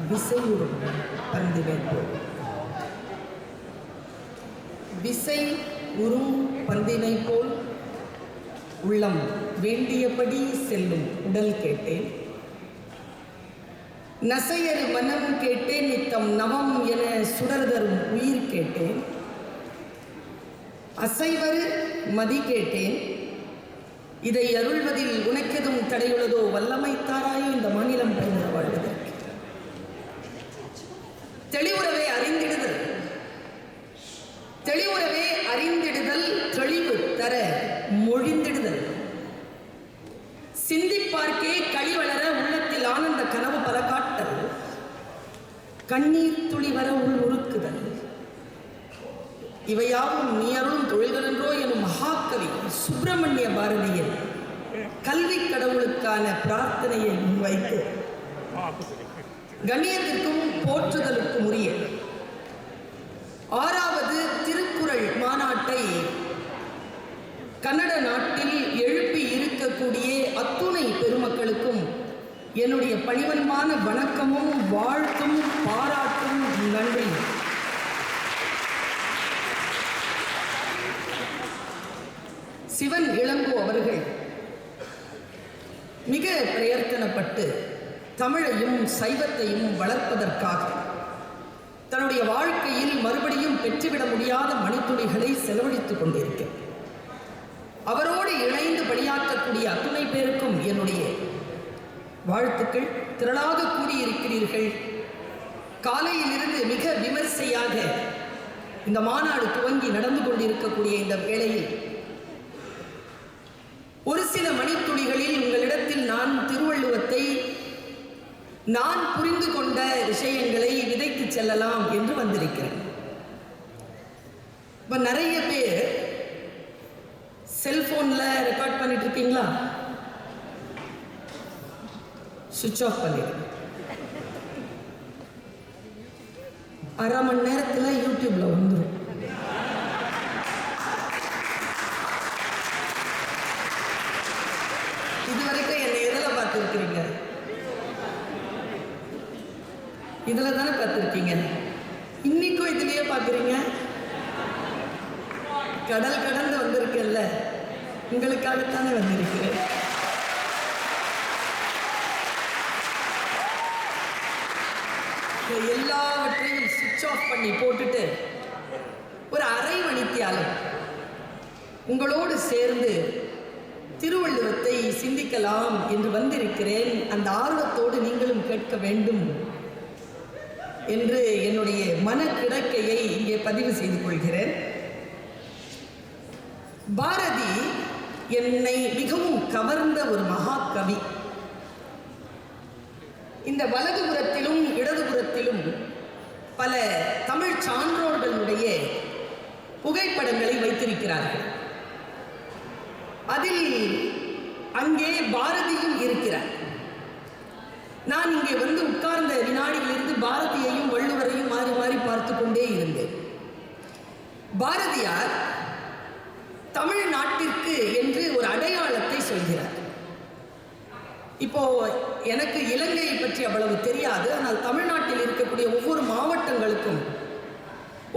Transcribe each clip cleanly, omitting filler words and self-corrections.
விசையுறும் பந்தினை போல். விசை உறும் பந்தினை போல் உள்ளம் வேண்டியபடி செல்லும் உடல் கேட்டேன். நசையரு மனம் கேட்டேன், நித்தம் நவம் என சுடர்தரும் உயிர் கேட்டேன். அசைவரு மதி கேட்டேன், இதை அருள்வதில் உனக்கெதும் தடையுள்ளதோ? வல்லமை தாராயோ இந்த மாநிலம் பயந்த வாழ்வதற்கு. தெளிவுறவே அறிந்திடுதல், தெளிவுறவே அறிந்திடுதல், தெளிவு தர மொழிந்திடுதல். சிந்திப்பார்க்கே களி வளர உள்ளத்தில் ஆனந்த கனவு பல காட்டல். கண்ணீர் துளி வர உள் உருக்குதல். இவையாவும் நீ அருளும் தொழில்கள் என்றோ எனும் மகாகவி சுப்பிரமணிய பாரதியின் கல்வி கடவுளுக்கான பிரார்த்தனையை முன்வைத்து கண்ணியத்திற்கும் போற்றுதலுக்கும் உரிய 6வது திருக்குறள் மாநாட்டை கன்னட நாட்டில் எழுப்பி இருக்கக்கூடிய அத்துணை பெருமக்களுக்கும் என்னுடைய பணிவன்பான வணக்கமும் வாழ்த்தும் பாராட்டும் நன்றி. சிவன் இளங்கோ அவர்கள் மிக பிரயத்தனப்பட்டு தமிழையும் சைவத்தையும் வளர்ப்பதற்காக தன்னுடைய வாழ்க்கையில் மறுபடியும் பெற்றுவிட முடியாத மணித்துளிகளை செலவழித்துக் கொண்டிருக்கிறார். அவரோடு இணைந்து பணியாற்றக்கூடிய அத்துணை பேருக்கும் என்னுடைய வாழ்த்துக்கள். திரளாக கூடியிருக்கிறீர்கள். காலையிலிருந்து மிக விமர்சையாக இந்த மாநாடு துவங்கி நடந்து கொண்டிருக்கக்கூடிய இந்த வேளையில் ஒரு சில மணித்துளிகளில் உங்களிடத்தில் நான் திருவள்ளுவத்தை நான் புரிந்து கொண்ட விஷயங்களை விதைத்து செல்லலாம் என்று வந்திருக்கிறேன். இப்போ நிறைய பேர் செல்போன்ல ரெக்கார்ட் பண்ணிட்டு இருக்கீங்களா? சுவிட்ச் ஆஃப் பண்ணிடுங்க. அரை மணி நேரத்தில் யூடியூப்ல வந்துடும். இதுவரைக்கும் என்னை எதில் பார்த்துருக்கிறீங்க? இதில் தானே பார்த்துருக்கீங்க. இன்னைக்கும் இதுலயே பார்க்குறீங்க. கடல் கடந்து வந்திருக்கேன்ல, உங்களுக்காகத்தானே வந்திருக்கிறேன். எல்லாவற்றையும் சுவிட்ச் ஆஃப் பண்ணி போட்டுட்டு ஒரு அரை மணித்தியாலும் உங்களோடு சேர்ந்து திருவள்ளுவத்தை சிந்திக்கலாம் என்று வந்திருக்கிறேன். அந்த ஆர்வத்தோடு நீங்களும் கேட்க வேண்டும் என்று என்னுடைய மனக்கிடக்கையை இங்கே பதிவு செய்து கொள்கிறேன். பாரதி என்னை மிகவும் கவர்ந்த ஒரு மகாகவி. இந்த வலதுபுறத்திலும் இடதுபுறத்திலும் பல தமிழ் சான்றோர்களுடைய புகைப்படங்களை வைத்திருக்கிறார்கள். அதில் அங்கே பாரதியும் இருக்கிறார். நான் இங்கே வந்து உட்கார்ந்த வினாடியிலிருந்து பாரதியையும் வள்ளுவரையும் மாறி மாறி பார்த்து கொண்டே இருந்தேன். பாரதியார் தமிழ்நாட்டிற்கு என்று ஒரு அடையாளத்தை சொல்கிறார். இப்போ எனக்கு இலங்கையை பற்றி அவ்வளவு தெரியாது. ஆனால் தமிழ்நாட்டில் இருக்கக்கூடிய ஒவ்வொரு மாவட்டங்களுக்கும்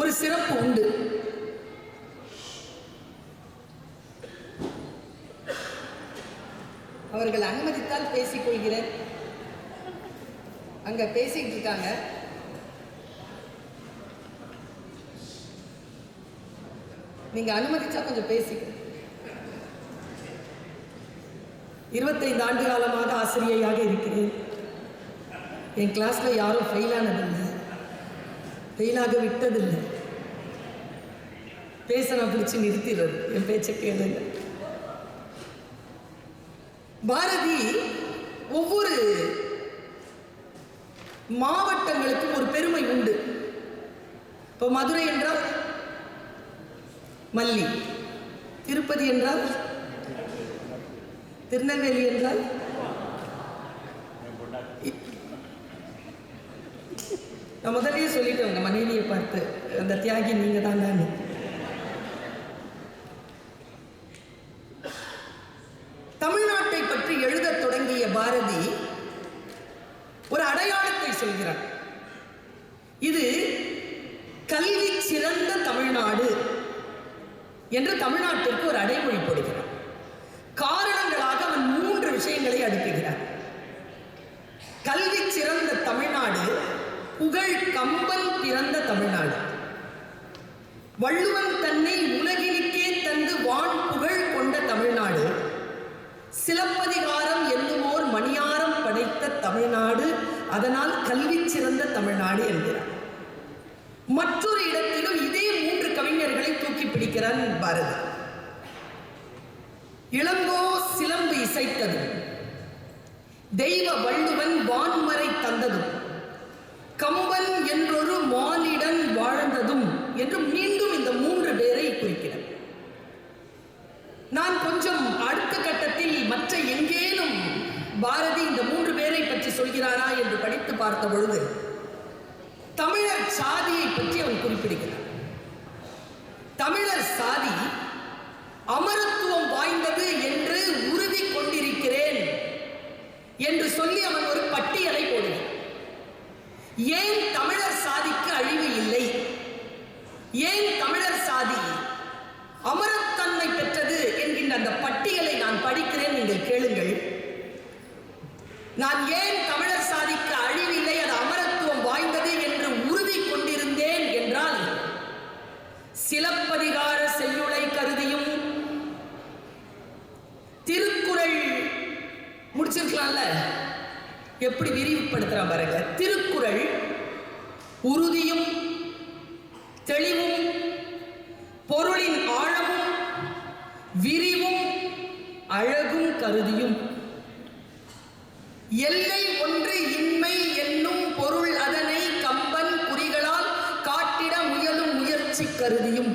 ஒரு சிறப்பு உண்டு. அவர்கள் அனுமதித்தால் பேசிக்கொள்கிறேன். அங்க பேசிட்டு இருக்காங்க. நீங்க அனுமதிச்சா கொஞ்சம் பேசிக்க. 25 ஆண்டு காலமாக ஆசிரியையாக இருக்கிறேன். என் கிளாஸ்ல யாரும் ஃபெயிலானதில்லை, ஃபெயிலாக விட்டதில்லை. பேச நான் பிடிச்சி நிறுத்திடுறது, என் பேச்சை கேளுங்க. பாரதி ஒவ்வொரு மாவட்டங்களுக்கும் ஒரு பெருமை உண்டு. இப்போ மதுரை என்றால் மல்லி, திருப்பதி என்றால், திருநெல்வேலி என்றால், நான் முதலே சொல்லிட்டேன் உங்க மனைவியை பார்த்து, அந்த தியாகி நீங்க தான். நான் தமிழ்நாட்டை பற்றி எழுதத் தொடங்கிய பாரதி ஒரு அடையாளத்தை சொல்கிறார். இது கல்வி சிறந்த தமிழ்நாடு என்று தமிழ்நாட்டிற்கு ஒரு அடைமொழி போடுகிறார். காரணங்களாக அவன் 3 விஷயங்களை அடுக்குகிறார். கல்வி சிறந்த தமிழ்நாடு, புகழ் கம்பன் பிறந்த தமிழ்நாடு, வள்ளுவன் தன்னை உலகினுக்கே தந்து வான் புகழ் கொண்ட தமிழ்நாடு, சிலப்பதிகாரம் என்னுமோர் மணியாரம் படைத்த தமிழ்நாடு, அதனால் கல்வி சிறந்த தமிழ்நாடு என்கிறார். மற்றொரு இடத்திலும் இதே 3 கவிஞர்களை தூக்கி பிடிக்கிறான் பாரதி. இளங்கோ சிலம்பு இசைத்ததும், தெய்வ வள்ளுவன் வான்மறை தந்ததும், கம்பன் என்றொரு மானிடன் வாழ்ந்ததும் என்று மீண்டும் இந்த 3 பேரை குறிக்கிறார். நான் கொஞ்சம் அடுத்த கட்டத்தில் மற்ற எங்கேனும் பாரதி இந்த 3 பேரை பற்றி சொல்கிறாரா என்று படித்து பார்த்த பொழுது தமிழர் சாதியை பற்றி அவன் குறிப்பிடுகிறார். தமிழர் சாதி அமரத்துவம் வாய்ந்தது என்று உறுதி கொண்டிருக்கிறேன் என்று சொல்லி அவன் ஒரு பட்டியலை போடுகிறான். ஏன் தமிழர் சாதிக்கு அழிவு இல்லை, ஏன் தமிழர் சாதி அமரத்தன்மை பெற்றது என்கின்ற அந்த பட்டியலை நான் படிக்கிறேன், நீங்கள் கேளுங்கள். நான் ஏன் தமிழர் சாதிக்கு அழிவில்லை, அது அமரத்துவம் வாய்ந்தது என்று உறுதி கொண்டிருந்தேன் என்றால், சிலப்பதிகார செய்யுளை கருதியும், திருக்குறள் முடிச்சிருக்கலாம்ல, எப்படி விரிவுபடுத்துறான் பாருங்க. திருக்குறள் உறுதியும் தெளிவும் பொருளின் ஆழமும் விரிவும் அழகும் கருதியும், எல்லை ஒன்று இன்மை என்னும் பொருள் அதனை கம்பன் குறிகளால் காட்டிட முயலும் முயற்சி கருதியும்,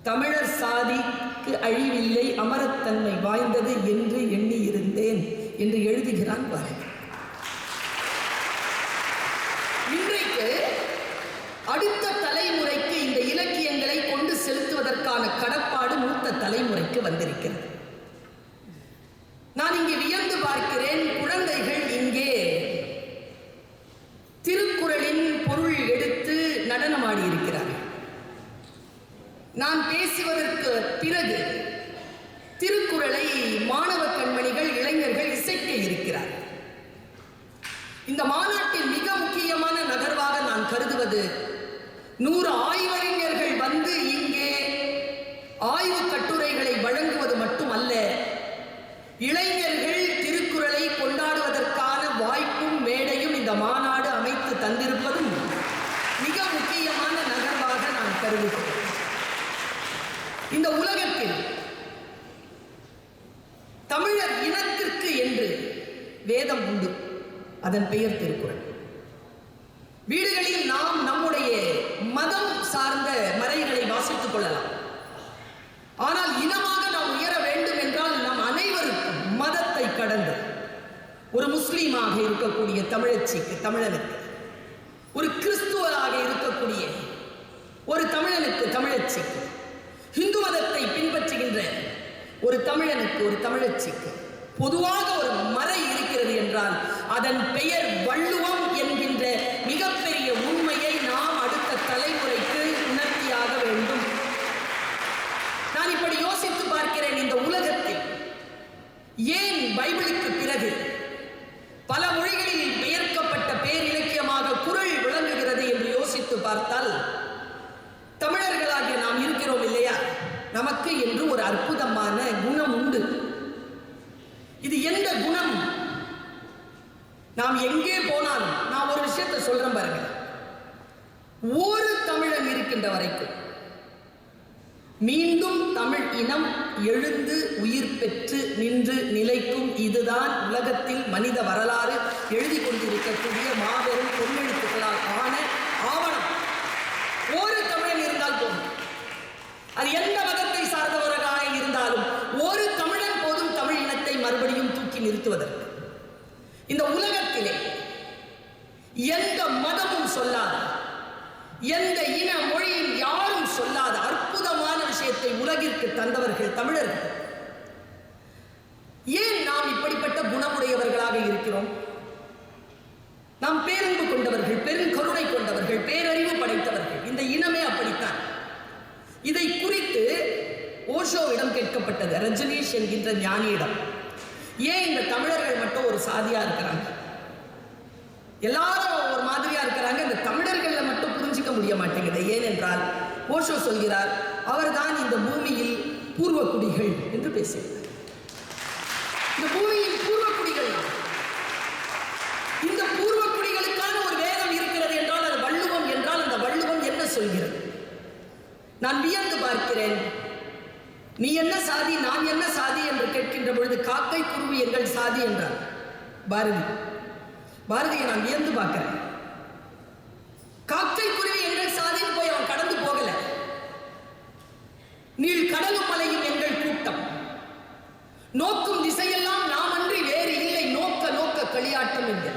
தமிழர் சாதிக்கு அழிவில்லை, அமரத்தன்மை வாய்ந்தது என்று எண்ணி இருந்தேன் என்று எழுதுகிறான் பாரதி. இன்றைக்கு அடுத்த தலைமுறைக்கு இந்த இலக்கியங்களை கொண்டு செலுத்துவதற்கான கடப்பாடு மூத்த தலைமுறைக்கு வந்திருக்கிறது. நான் இங்கே வியந்து பார்க்கிறேன், குழந்தைகள் இங்கே திருக்குறளின் பொருள் எடுத்து நடனமாடி இருக்கிறார்கள். நான் பேசுவதற்கு பிறகு திருக்குறளை மாணவ கண்மணிகள் இளைஞர்கள் இசைக்க இருக்கிறார்கள். இந்த மாநாட்டில் மிக முக்கியமான நகர்வாக நான் கருதுவது 100 ஆய்வறிஞர்கள் வந்து இங்கே ஆய்வு கட்டுரைகளை வழங்குவது மட்டுமல்ல, இளைஞர்கள் திருக்குறளை கொண்டாடுவதற்கான வாய்ப்பும் மேடையும் இந்த மாநாடு அமைத்து தந்திருப்பதும் மிக முக்கியமான நகர்வாக நான் கருதுகிறேன். இந்த உலகத்தில் தமிழர் இனத்திற்கு என்று வேதம் உண்டு, அதன் பெயர் திருக்குறள். வீடுகளில் நாம் நம்முடைய மதம் சார்ந்த மறைகளை வாசித்துக் கொள்ளலாம். ஆனால் இனமாக நாம் உயர வேண்டும் என்றால் நம் அனைவருக்கும் மதத்தை கடந்து, ஒரு முஸ்லீமாக இருக்கக்கூடிய தமிழச்சிக்கு, தமிழனுக்கு, ஒரு கிறிஸ்துவராக இருக்கக்கூடிய ஒரு தமிழனுக்கு, தமிழச்சிக்கு, இந்து மதத்தை பின்பற்றுகின்ற ஒரு தமிழனுக்கு, ஒரு தமிழச்சிக்கு பொதுவாக ஒரு மறை இருக்கிறது என்றால் அதன் பெயர் வள்ளுவம் என்கின்ற மிகப்பெரிய உண்மையை நாம் அடுத்த தலைமுறைக்கு உணர்த்தியாக வேண்டும். நான் இப்படி யோசித்து பார்க்கிறேன், இந்த உலகத்தில் ஏன் பைபிளுக்கு பிறகு பல மொழிகளில் பெயர்க்கப்பட்ட பேரிலக்கியமாக குறள் விளங்குகிறது என்று யோசித்து பார்த்தால், தமிழர்களாகிய நாம் இருக்கிறோம் இல்லையா, நமக்கு என்று ஒரு அற்புதமான குணம் உண்டு. இது எந்த குணம்? நாம் எங்கே போனாலும், நான் ஒரு விஷயத்தை சொல்றேன் பாருங்க, ஒரு தமிழன் இருக்கின்ற வரைக்கும் மீண்டும் தமிழ் இனம் எழுந்து உயிர் பெற்று நின்று நிலைக்கும். இதுதான் உலகத்தில் மனித வரலாறு எழுதி கொண்டிருக்கக்கூடிய மாபெரும் பொன்னெழுத்துக்களால் ஆன ஆவணம். ஒரு தமிழன் இருந்தால் போதும், அது எந்த மதத்தை சார்ந்தவர்களாக இருந்தாலும் ஒரு தமிழன் போதும் தமிழ் இனத்தை மறுபடியும் தூக்கி நிறுத்துவதற்கு. இந்த உலகத்திலே எந்த மதமும் சொல்லாத, எந்த இன மொழியும் யாரும் சொல்லாத அற்புதமான விஷயத்தை உலகிற்கு தந்தவர்கள் தமிழர்கள். ஏன் நாம் இப்படிப்பட்ட குணமுடையவர்களாக இருக்கிறோம்? நாம் பேரன்பு கொண்டவர்கள், பெரும் கருணை கொண்டவர்கள், பேரறிவு படைத்தவர்கள். இந்த இனமே அப்படித்தான். இதை குறித்து ஓஷோவிடம் கேட்கப்பட்டது, ரஜனீஷ் என்கின்ற ஞானியிடம். ஏன் இந்த தமிழர்கள் மட்டும் ஒரு சாதியா இருக்கிறாங்க, எல்லாரும் ஒரு மாதிரியா இருக்கிறாங்க, இந்த தமிழர்கள மட்டும் புரிஞ்சிக்க முடிய மாட்டேங்குது? ஏனென்றால் ஓஷோ சொல்கிறார், அவர்தான் இந்த பூமியில் பூர்வக்குடிகள் என்று பேசுகிறார். இந்த பூமியில் பூர்வக்குடிகள், இந்த பூர்வக்குடிகளுக்கான ஒரு வேதம் இருக்கிறது என்றால் அது வள்ளுவம் என்றால் அந்த வள்ளுவம் என்ன சொல்கிறது? நான் வியந்து பார்க்கிறேன். நீ என்ன சாதி, நான் என்ன சாதி என்று கேட்கின்ற பொழுது காக்கை குருவி எங்கள் சாதி என்றார் பாரதி. பாரதியை நான் வியந்து பார்க்கிறேன். காக்கை குருவி எங்கள் சாதின்னு போய் அவன் கடந்து போகல. நீள் கடலும் மலையும் எங்கள் கூட்டம், நோக்கும் திசையெல்லாம் நாம் அன்றி வேறு இல்லை, நோக்க நோக்க களியாட்டம் என்கிற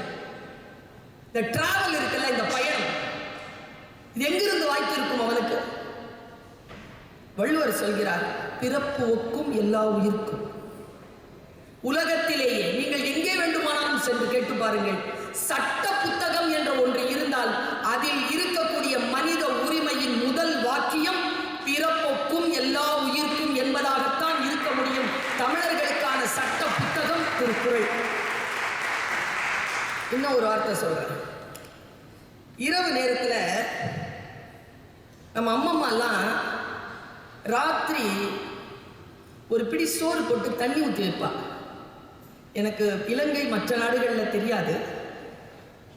இந்த டிராவல் இருக்குல்ல, இந்த பயணம், இது எங்கிருந்து வாய்ப்பு இருக்கும் அவனுக்கு? வள்ளுவர் சொல்கிறார், பிறப்பு ஒக்கும் எல்லா உயிர்க்கும். உலகத்திலேயே நீங்கள் எங்கே வேண்டுமானாலும் சென்று கேட்டு பாருங்கள், சட்ட புத்தகம் என்ற ஒன்று இருந்தால் அதில் இருக்கக்கூடிய மனித உரிமையின் முதல் வாக்கியம் பிறப்பொக்கும் எல்லா உயிர்க்கும் என்பதாகத்தான் இருக்க முடியும். தமிழர்களுக்கான சட்ட புத்தகம் திருக்குறள். இன்னும் ஒரு வார்த்தை சொல்றேன். இரவு நேரத்தில் நம்ம அம்மம்மாலாம் ராத்திரி ஒரு பிடி சோறு போட்டு தண்ணி ஊற்றி வைப்பா. எனக்கு இலங்கை மற்ற நாடுகளில் தெரியாது.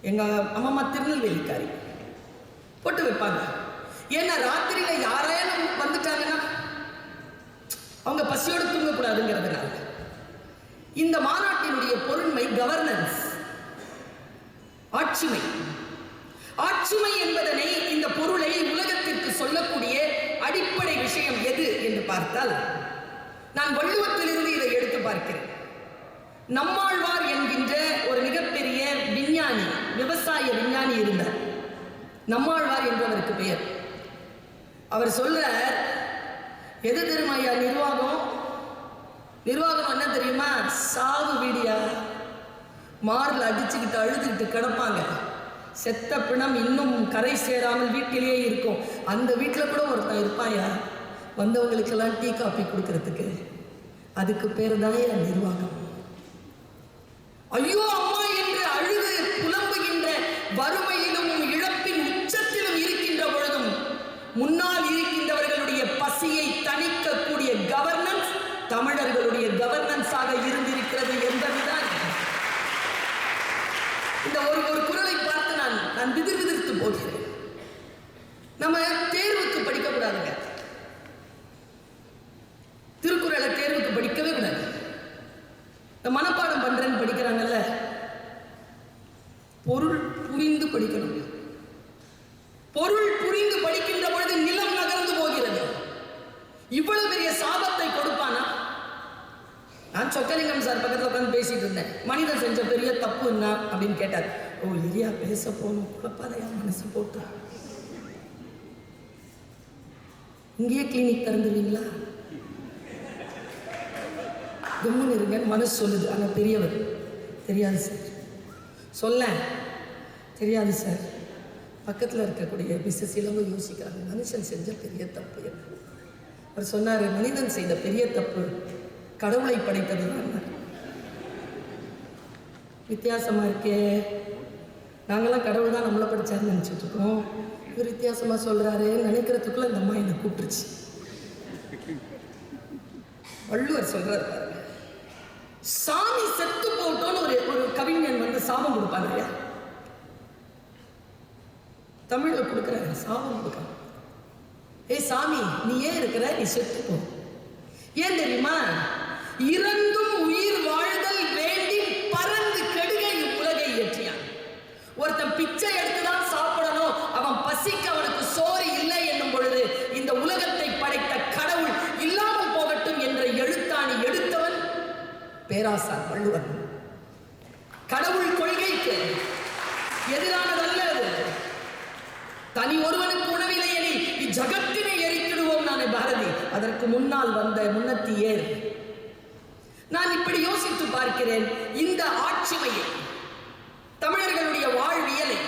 எங்கள் அம்மம்மா திருநெல்வேலிக்காரி போட்டு வைப்பாங்க. ஏன்னா ராத்திரியில் யாராலும் வந்துட்டாங்கன்னா அவங்க பசியோடு தூங்கக்கூடாதுங்கிறதுனால. இந்த மாநாட்டினுடைய பொருண்மை கவர்னன்ஸ், ஆட்சிமை. ஆட்சிமை என்பதனை, இந்த பொருளை உலகத்திற்கு சொல்லக்கூடிய அடிப்படை விஷயம் எது என்று பார்த்தால், நான் வள்ளுவத்திலிருந்து இதை எடுத்து பார்க்கிறேன். நம்மாழ்வார் என்கின்ற ஒரு மிகப்பெரிய விஞ்ஞானி, விவசாய விஞ்ஞானி இருந்தார். நம்மாழ்வார் என்பவருக்கு பெயர். அவர் சொல்ற எது தெரியுமா ஐயா? நிர்வாகம். நிர்வாகம் என்ன தெரியுமா? சாவு வீடியா, மார்ல அடிச்சுக்கிட்டு அழுதுகிட்டு கிடப்பாங்க. செத்த பிணம் இன்னும் கரை சேராமல் வீட்டிலேயே இருக்கும். அந்த வீட்டில் கூட ஒருத்தன் இருப்பாயா, வந்தவங்களுக்கெல்லாம் டீ காஃபி கொடுக்கறதுக்கு. அதுக்கு பேர் தான் நிர்வாகம். ஐயோ அம்மா என்று அழுது புலம்புகின்ற, வறுமையிலும் இழப்பின் உச்சத்திலும் இருக்கின்ற பொழுதும் முன்னால் இருக்கின்றவர்களுடைய பசியை தணிக்கக்கூடிய கவர்னன்ஸ் தமிழர்களுடைய கவர்னன்ஸாக இருந்திருக்கிறது என்பதுதான். இந்த ஒரு குறளை பார்த்து நான் விதிர்த்து போகிறேன். நம்ம தேர்வுக்கு படிக்க கூடாதுங்க. திருக்குறளை தேர்வுக்கு படிக்கவே கூடாது. இந்த மனப்பாடம் பண்றேன்னு படிக்கிறாங்கல்ல, பொருள் புரிந்து படிக்கணும். பொருள் புரிந்து படிக்கின்ற பொழுது நிலம் நகர்ந்து போகிறது. இவ்வளவு பெரிய சாபத்தை கொடுப்பானா? நான் சொக்கலிங்கம் சார் பக்கத்தில் உட்காந்து பேசிட்டு இருந்தேன். மனிதன் செஞ்ச பெரிய தப்பு என்ன அப்படின்னு கேட்டார். ஓ இல்லையா, பேச போகணும், குழப்பாதையா மனசு போட்டு. இங்கேயே கிளினிக் திறந்துருவீங்களா? கம்முன்னு இருங்க, மனசு சொல்லுது. ஆனால் பெரியவர் தெரியாது சார். சொல்ல தெரியாது சார். பக்கத்தில் இருக்கக்கூடிய பிசினஸ் இளவோ யோசிக்கிறாங்க, மனுஷன் செஞ்ச பெரிய தப்பு என்ன? அவர் சொன்னார், மனிதன் செய்த பெரிய தப்பு கடவுளை படைத்தது தான். வித்தியாசமா இருக்கே. நாங்களாம் கடவுள் தான் நம்மளை படிச்சாருன்னு நினைச்சிட்டு இருக்கோம். இவர் வித்தியாசமா சொல்றாரு நினைக்கிறதுக்குள்ள இந்த அம்மா என்னை கூப்பிட்டுருச்சு. வள்ளுவர் சொல்றாரு, சாமி செத்து போட்டோன்னு ஒரு கவிஞன் வந்து சாபம் கொடுப்பாரு இல்லையா? தமிழ்ல கொடுக்குற சாபம் கொடுக்க, ஏய் சாமி நீ ஏன் இருக்கிற, நீ செத்து போ. ஏன் தெரியுமா? இறந்தும் உயிர் வாழ்தல் வேண்டி பறந்து கெடுக இவ்வுலகை ஏற்றியான். ஒருத்தன் பிச்சை எடுத்துதான் சாப்பிடணும், அவன் பசிக்கு அவனுக்கு சோறு இல்லை என்னும் பொழுது இந்த உலகத்தை படைத்த கடவுள் இல்லாமல் போகட்டும் என்ற எழுத்தாணி எடுத்தவன் பேராசார் வள்ளுவர். கடவுள் கொள்கைக்கு எதிரானதல்ல அது. தனி ஒருவனுக்கு உணவில்லை என இஜகத்தினை எரிக்கிடுவோம் நானே பாரதி. அதற்கு முன்னால் வந்த முன்னத்தி ஏர். நான் இப்படி யோசித்து பார்க்கிறேன். இந்த ஆட்சிமையை, தமிழர்களுடைய வாழ்வியலை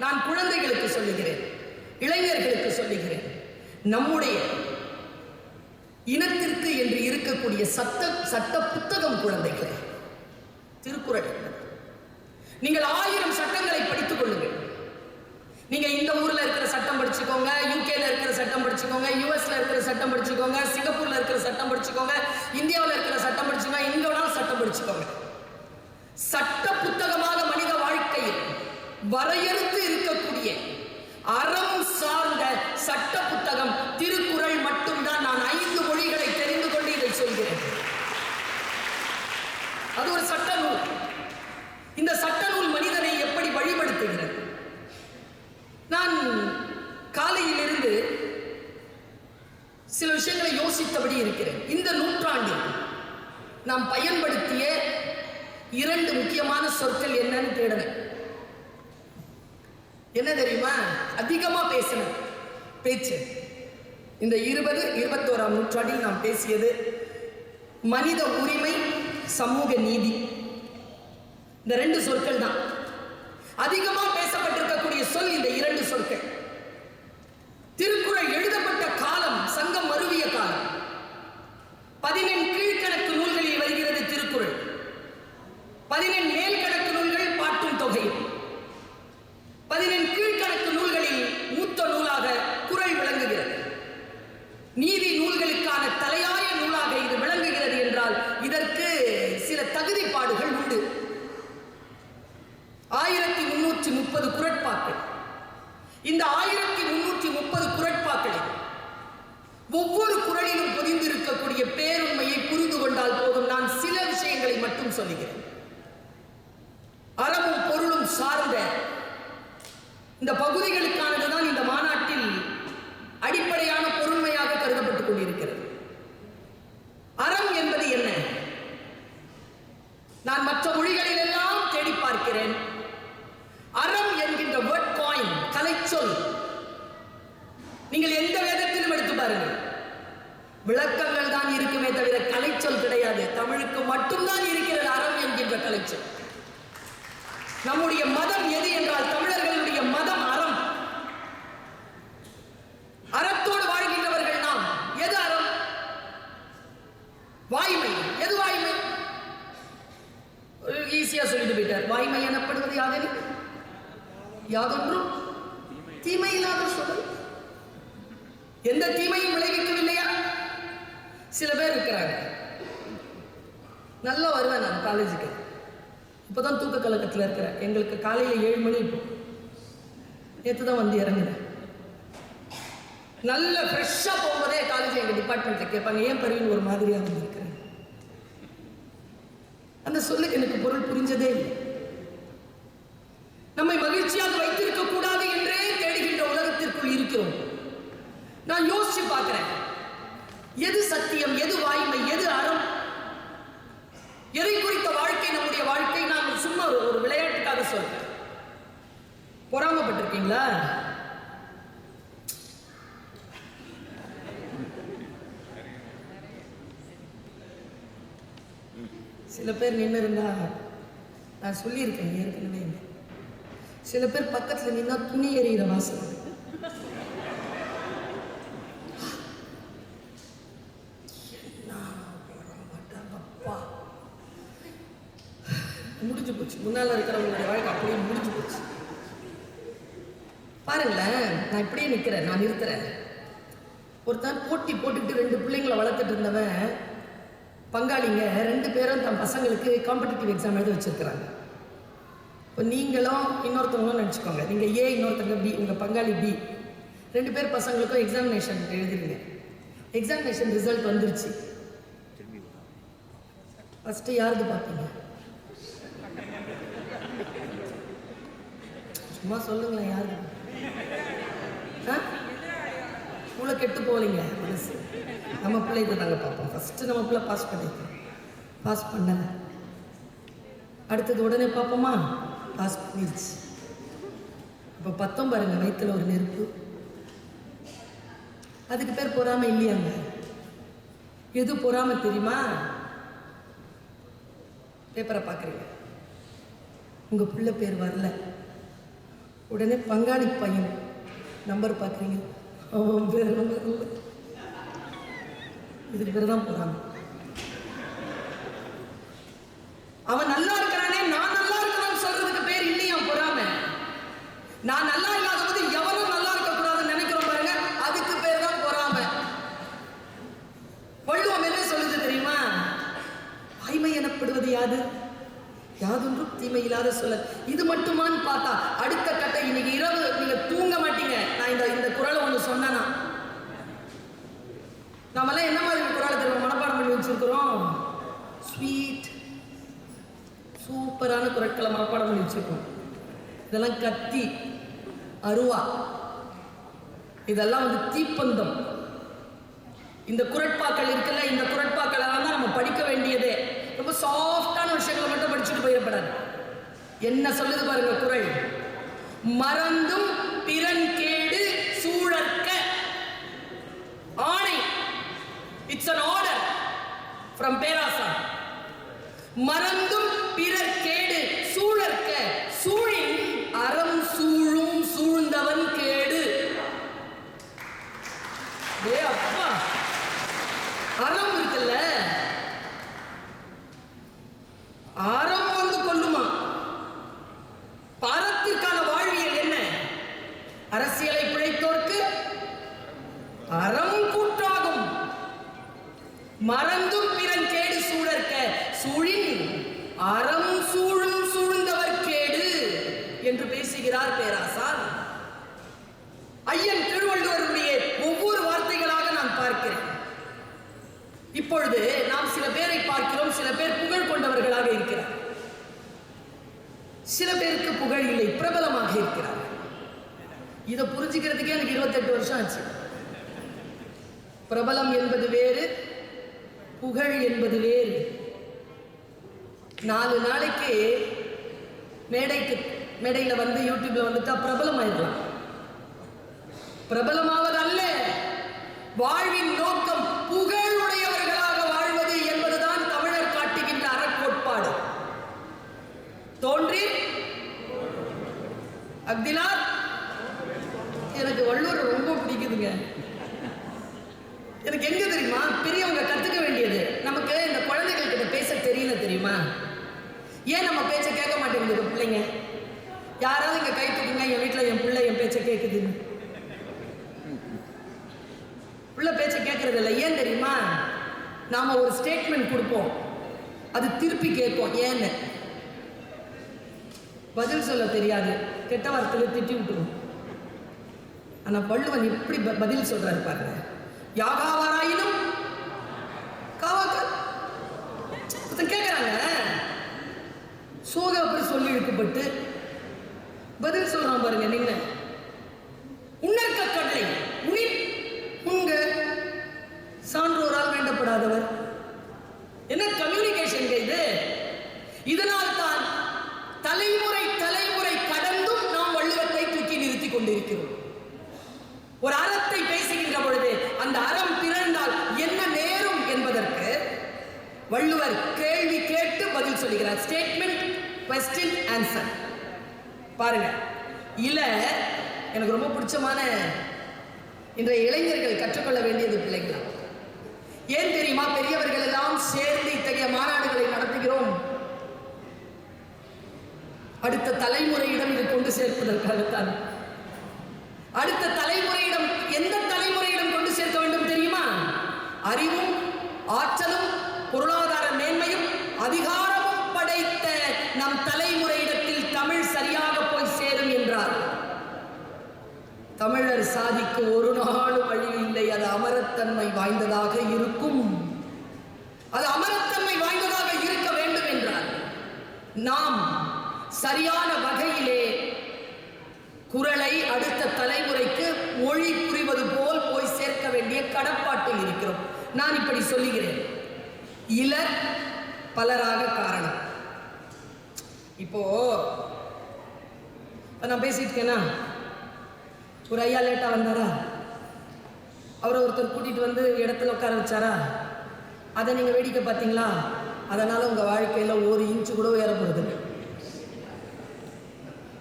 நான் குழந்தைகளுக்கு சொல்லுகிறேன், இளைஞர்களுக்கு சொல்லுகிறேன், நம்முடைய இனத்திற்கு என்று இருக்கக்கூடிய சட்ட புத்தகம் குழந்தைகளே திருக்குறள். நீங்கள் 1000 சட்டங்களை படித்துக் கொள்ளுங்கள். நீங்க இந்த ஊர்ல இருக்கிற சட்டம் படிச்சுக்கோங்க, யூகேல இருக்கிற சட்டம் படிச்சுக்கோங்க, யூஎஸ்ல இருக்கிற சட்டம் படிச்சுக்கோங்க, சிங்கப்பூர்ல இருக்கிற சட்டம் படிச்சுக்கோங்க, இந்தியாவில் இருக்கிற சட்டம் படிச்சுக்கோங்க, எங்க வேணாலும் சட்டம் படிச்சுக்கோங்க. சட்ட புத்தகமாக மனித வாழ்க்கையில் வரையறுத்து இருக்கக்கூடிய அறம் சார்ந்த சட்ட புத்தகம் திருக்குறள் மட்டும்தான். நான் 5 மொழிகளை தெரிந்து கொண்டு இதை சொல்கிறேன். அது ஒரு சட்ட நூல். இந்த சட்ட நூல் மனிதனை எப்படி வழிபடுத்துகிறது? நான் காலையிலிருந்து சில விஷயங்களை யோசித்தபடி இருக்கிறேன். இந்த நூற்றாண்டில் நாம் பயன்படுத்திய 2 முக்கியமான சொற்கள் என்னன்னு தேடுறேன். என்ன தெரியுமா? அதிகமா பேசின பேச்சு இந்த 20, 21ஆம் நூற்றாண்டில் நாம் பேசியது மனித உரிமை, சமூக நீதி. இந்த 2 சொற்கள் தான் அதிகமா பேசப்பட்டிருக்கக்கூடிய சொல். இந்த 2 சொற்கள். திருக்குறள் எழுதப்பட்ட காலம் சங்கம் மருவிய காலம். 14 கீழ்கணக்கு நூல்களில் வருகிறது திருக்குறள். 14 மேல் கணக்கு நூல்கள் பாட்டும் தொகையும். 14 கீழ்கணக்கு நூல்களில் மூத்த நூலாக குறள் விளங்குகிறது. நீதி நூல்களுக்கான தலையாய நூலாக இது விளங்குகிறது என்றால் இதற்கு சில தகுதிப்பாடுகள் உண்டு. 1330 குறட்பாக்கள். இந்த 1330 குறட்பாக்களில் ஒவ்வொரு குறளிலும் பொதிந்திருக்கக்கூடிய பேருண்மையை புரிந்து கொண்டால் போதும். நான் சில விஷயங்களை மட்டும் சொல்லுகிறேன். அறமும் பொருளும் சார்ந்த இந்த பகுதிகளுக்கானதுதான் இந்த மாநாட்டில் அடிப்படையான பொருண்மையாக கருதப்பட்டுக் கொண்டிருக்கிறது. அறம் என்பது என்ன? நான் மற்ற மொழிகளில் எல்லாம் தேடி பார்க்கிறேன். அறம் என்கின்ற வேர்ட் காயின், கலைச்சொல், நீங்கள் எந்த வேதத்திலும் எடுத்து பாருங்கள், விளக்கங்கள் தான் இருக்குமே தவிர கலைச்சொல் கிடையாது. தமிழுக்கு மட்டும்தான் இருக்கிறது அறம் என்கின்ற கலைச்சொல். நம்முடைய மதம் எது என்றால் தமிழர்களுடைய மதம் அறம். அறத்தோடு வாழ்கின்றவர்கள் நாம். எது அறம்? வாய்மை. எது வாய்மை? ஈஸியா சொல்லிட்டு போயிட்டார். வாய்மை எனப்படுவது யாதெனில் யாதொன்றும் தீமை இல்லாத சொல். எந்த தீமையும் விளைவிக்கவில்லையா? சில பேர் இருக்கிறாங்க. நல்லா வருவேன் நான் காலேஜுக்கு. இப்போதான் தூக்க கலக்கத்தில் இருக்கிறேன். எங்களுக்கு காலையில் 7 மணி. இப்போ நேற்று தான் வந்து இறங்குறேன். நல்ல ஃப்ரெஷ்ஷாக போகும்போதே காலேஜ் எங்கள் டிபார்ட்மெண்ட்டில் கேட்பாங்க, ஏன் பருவின்னு ஒரு மாதிரியாக வந்து இருக்கிறேன். அந்த சொல்லுக்கு எனக்கு பொருள் புரிஞ்சதே இல்லை. நம்மை மகிழ்ச்சியாக வைத்திருக்க கூடாது என்றே தேடுகின்ற உலகத்திற்குள் இருக்கிறோம். நான் யோசிச்சு பார்க்கிறேன், எது சத்தியம், எது வாய்மை, எது அறம், எதை குறித்த வாழ்க்கை நம்முடைய வாழ்க்கை? நான் சும்மா ஒரு விளையாட்டுக்காக சொல்றேன். பொறாமப்பட்டிருக்கீங்களா? சில பேர் நின்று இருந்தா, நான் சொல்லியிருக்கேன் ஏற்கனவே, சில பேர் பக்கத்துல நின்னா துணி எறிகிற வாசனை. முடிஞ்சு போச்சு. முன்னால இருக்கிறவங்களுடைய வாழ்க்கை அப்படியே முடிஞ்சு போச்சு. பாருங்களேன், நான் இப்படியே நிற்கிறேன், நான் நிறுத்துறேன். ஒருத்தன் போட்டி போட்டுட்டு 2 பிள்ளைங்களை வளர்த்துட்டு இருந்தவன், பங்காளிங்க 2 பேரும் தன் பசங்களுக்கு காம்படிட்டிவ் எக்ஸாம் எழுத வச்சிருக்கிறாங்க. இப்போ நீங்களும் இன்னொருத்தவங்களும் நினச்சிக்கோங்க, நீங்கள் ஏ, இன்னொருத்தங்க பி, உங்கள் பங்காளி பி. 2 பேர் பசங்களுக்கும் எக்ஸாமினேஷன் எழுதுறீங்க. எக்ஸாமினேஷன் ரிசல்ட் வந்துருச்சு. ஃபஸ்ட்டு யாருக்கு பார்ப்பீங்க? சும்மா சொல்லுங்களேன், யாருக்கு? ஸ்கூலை கெட்டு போகலைங்க மனசு. நம்ம பிள்ளைக்கு நாங்கள் பார்ப்போம். ஃபஸ்ட்டு நம்ம பிள்ளை பாஸ் பண்ணியிருக்கோம், பாஸ் பண்ணலை. அடுத்தது உடனே பார்ப்போமா? பாஸ் பண்ணிருச்சு. இப்போ 10 பாருங்க, வயிற்றுல ஒரு நெருப்பு. அதுக்கு பேர் பொறாமை இல்லையாங்க? எது பொறாமை தெரியுமா? பேப்பரை பார்க்குறீங்க, உங்கள் பிள்ளை பேர் வரல, உடனே பங்காளி பையன் நம்பர் பார்க்குறீங்க, அவன் பேர் இதுக்கு பேர் தான் போறாங்க. அவன் நல்லா இருக்கிறானே, நான் நல்லா இருக்கிறான்னு சொல்றதுக்கு பேர் இல்லையா பொறாம. நான் நல்லா இல்லாத போது எவனும் நல்லா இருக்க கூடாதுன்னு நினைக்கிறோம் பாருங்க, அதுக்கு பேர் தான் பொறாம. வள்ளுவம் என்ன சொல்லுது தெரியுமா? வாய்மை எனப்படுவது யாது? யாதொன்றும் தீமை இல்லாத சொல்ல. இது மட்டுமான்னு பார்த்தா அடுத்த கட்டை. இன்னைக்கு இரவு நீங்க தூங்க மாட்டீங்க. நான் இந்த குறளை ஒன்று சொன்னா, நாமெல்லாம் என்ன மாதிரி குறளை தெரியும் மனப்பாடம் பண்ணி வச்சிருக்கிறோம்? ஸ்வீட் சூப்பரான குறட்களை மனப்பாடம் பண்ணி வச்சிருக்கோம். இதெல்லாம் கத்தி, அருவா, இதெல்லாம் வந்து தீப்பந்தம். இந்த குறட்பாக்கள் இருக்குல்ல, இந்த குறட்பாக்களை தான் நம்ம படிக்க வேண்டியதே. ரொம்ப சாஃப்டான விஷயங்களை மட்டும் படிச்சுட்டு போயிடப்படாது. என்ன சொல்லுது பாருங்க குறள். மறந்தும் பிறன் கேடு சூழற்க. ஆணை. It's an order from பேராசா. மறந்தும் பிறர் கேடு சூழற்க. சூழின் அறம் சூழும் சூழ்ந்தவன் கேடு. அப்பா, அறம் இருக்குல்ல, அறம் வந்து கொள்ளுமா? பரத்திற்கான வாழ்வியல் என்ன? அரசியலை பிழைத்தோர்க்கு அறம் கூற்றாகும். மறந்தும் பிறன் கேடு சூழற்க. சூழின் அறம் சூழும் சூழ்ந்தவர் கேடு என்று பேசுகிறார் பேராசார். ஐயன் திருவள்ளுவருடைய ஒவ்வொரு வார்த்தைகளாக நான் பார்க்கிறேன். இப்பொழுது நாம் சில பேரை பார்க்கிறோம். சில பேர் புகழ் கொண்டவர்களாக இருக்கிறார், சில பேருக்கு புகழ் இல்லை, பிரபலமாக இருக்கிறார். இதை புரிஞ்சுக்கிறதுக்கே எனக்கு 28 வருஷம் ஆச்சு. பிரபலம் என்பது வேறு, புகழ் என்பது வேறு. 4 நாளைக்கு மேடையில வந்து யூடியூப்ல வந்துட்டா பிரபலம் ஆயிடலாம். பிரபலமாவது அல்ல, வாழ்வின் நோக்கம் புகழுடையவர்களாக வாழ்வது என்பதுதான் தமிழர் காட்டுகின்ற அறக்கோட்பாடு. தோன்றி அக்திலார். எனக்கு வள்ளுவர் ரொம்ப பிடிக்குதுங்க. எனக்கு எங்க தெரியுமா பெரியவங்க கத்துக்க வேண்டியது. நமக்கு இந்த குழந்தைகள் கிட்ட பேச தெரியல தெரியுமா? ஏன் நம்ம பேச்ச கேட்க மாட்டேங்குது பிள்ளைங்க? யாராவது இங்க கை தூக்குங்க, என் வீட்டுல என் பிள்ளை என் பேச்ச கேட்குதுன்னு. பிள்ளை பேச்ச கேட்கறது இல்லை. ஏன் தெரியுமா? நாம ஒரு ஸ்டேட்மெண்ட் கொடுப்போம், அது திருப்பி கேட்போம். ஏன்னு பதில் சொல்ல தெரியாது, கெட்ட வார்த்தையில திட்டி விட்டுரும். ஆனா வள்ளுவன் இப்படி பதில் சொல்றாரு பாருங்க. யாகாவாராயினும் காவாக்கல். கேட்கிறாங்க, சோக அப்படி சொல்லி இழுக்கப்பட்டு பதில் சொல்றான் பாருங்க. நின்ன உன்னற்க கடலை உனின் உங்க சான்றோரால் வேண்டப்படாதவர். என்ன கம்யூனிகேஷன் இது? இதனால் தான் தலைமுறை தலைமுறை கடந்தும் நாம் வள்ளுவத்தை தூக்கி நிறுத்திக் கொண்டிருக்கிறோம். ஒரு அறத்தை பேசுகின்ற பொழுது அந்த அறம் பிறந்தால் என்ன நேரும் என்பதற்கு வள்ளுவர் கேள்வி கேட்டு பதில் சொல்லுகிறார். Statement, question, answer. பாருங்க. இல்ல எனக்கு ரொம்ப பிடிச்சமான இன்றைய இளைஞர்கள் கற்றுக்கொள்ள வேண்டியது பிள்ளைங்களா. ஏன் தெரியுமா? பெரியவர்கள் எல்லாம் சேர்ந்து இத்தகைய மாநாடுகளை நடத்துகிறோம். அடுத்த தலைமுறையிடம் இது கொண்டு சேர்ப்பதற்காகத்தான். அடுத்த தலைமுறையிடம், எந்த தலைமுறையிடம் கொண்டு சேர்க்க வேண்டும் தெரியுமா? அறிவும் ஆற்றலும் பொருளாதார மேன்மையும் அதிகாரமும் படைத்த நம் தலைமுறையிடத்தில் தமிழ் சரியாக போய் சேரும் என்றார். தமிழர் சாதிக்கு ஒரு நாளும் அழிவு இல்லை. அது அமரத்தன்மை வாய்ந்ததாக இருக்கும். அது அமரத்தன்மை வாய்ந்ததாக இருக்க வேண்டும் என்றார். நாம் சரியான வகையிலே குறளை அடுத்த தலைமுறைக்கு மொழி புரிவது போல் போய் சேர்க்க வேண்டிய கடப்பாட்டில் இருக்கிறோம். நான் இப்படி சொல்லுகிறேன். இலர் பலராக காரணம். இப்போ நான் பேசிட்டு இருக்கேனா, ஒரு ஐயா லேட்டா வந்தாரா, அவரை ஒருத்தர் கூட்டிட்டு வந்து இடத்துல உட்கார வச்சாரா, அதை நீங்க வேடிக்கை பார்த்தீங்களா? அதனால உங்க வாழ்க்கையில 1 இன்ச்சு கூட உயரப்படுது.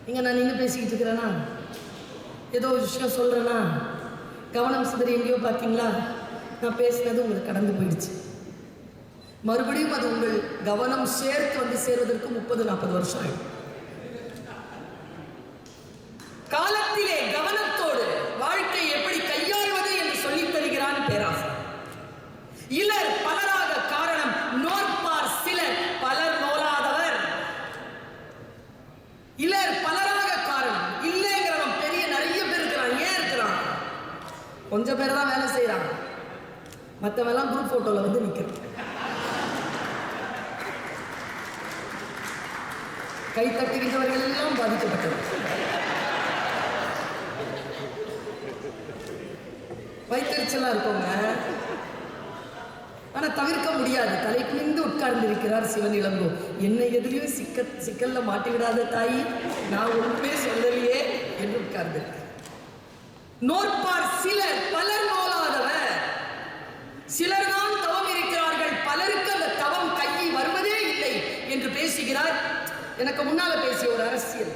இங்கே நான் நின்று பேசிக்கிட்டு இருக்கிறேன்னா, ஏதோ ஒரு விஷயம் சொல்கிறேன்னா, கவனம் சிதறி எங்கேயோ பார்த்தீங்களா, நான் பேசினது உங்களுக்கு கடந்து போயிடுச்சு. மறுபடியும் அது உங்கள் கவனம் சேர்த்து வந்து சேர்வதற்கு 30-40 வருஷம் ஆயிடும். காலத்திலே கவனத்தோடு வாழ்க்கை எப்படி கையாள்வது என்று சொல்லித் தருகிறான் பேராசை. இலர் பலராக காரணம் நோற்பார் சிலர் பலர் நோலாதவர். இலர் பலராக காரணம். இல்லைங்கிறவன் பெரிய நிறைய பேர் இருக்கிறான். ஏன் இருக்கிறான்? கொஞ்சம் பேர் தான் வேலை செய்யறாங்க, மற்றவெல்லாம் குரூப் போட்டோல வந்து நிற்கிறான். கை தட்டுகின்றவர்கள் எல்லாம் பாதிக்கப்பட்டவர். வைத்தறிச்சலா இருக்கவங்க, ஆனா தவிர்க்க முடியாது. தலை குனிந்து உட்கார்ந்து இருக்கிறார் சிவனிளங்கோ. என்னை எதிலையும் சிக்கல்ல மாட்டிவிடாத தாயி, நான் ஒன்றுமே சொல்லலையே என்று உட்கார்ந்து. நோற்பார் சிலர் பலர் நோலாதவர். சிலர் தான் தவம் இருக்கிறார்கள், பலருக்கு அந்த தவம் கையில் வருவதே இல்லை என்று பேசுகிறார். எனக்கு முன்னால பேசிய ஒரு அரசியல்,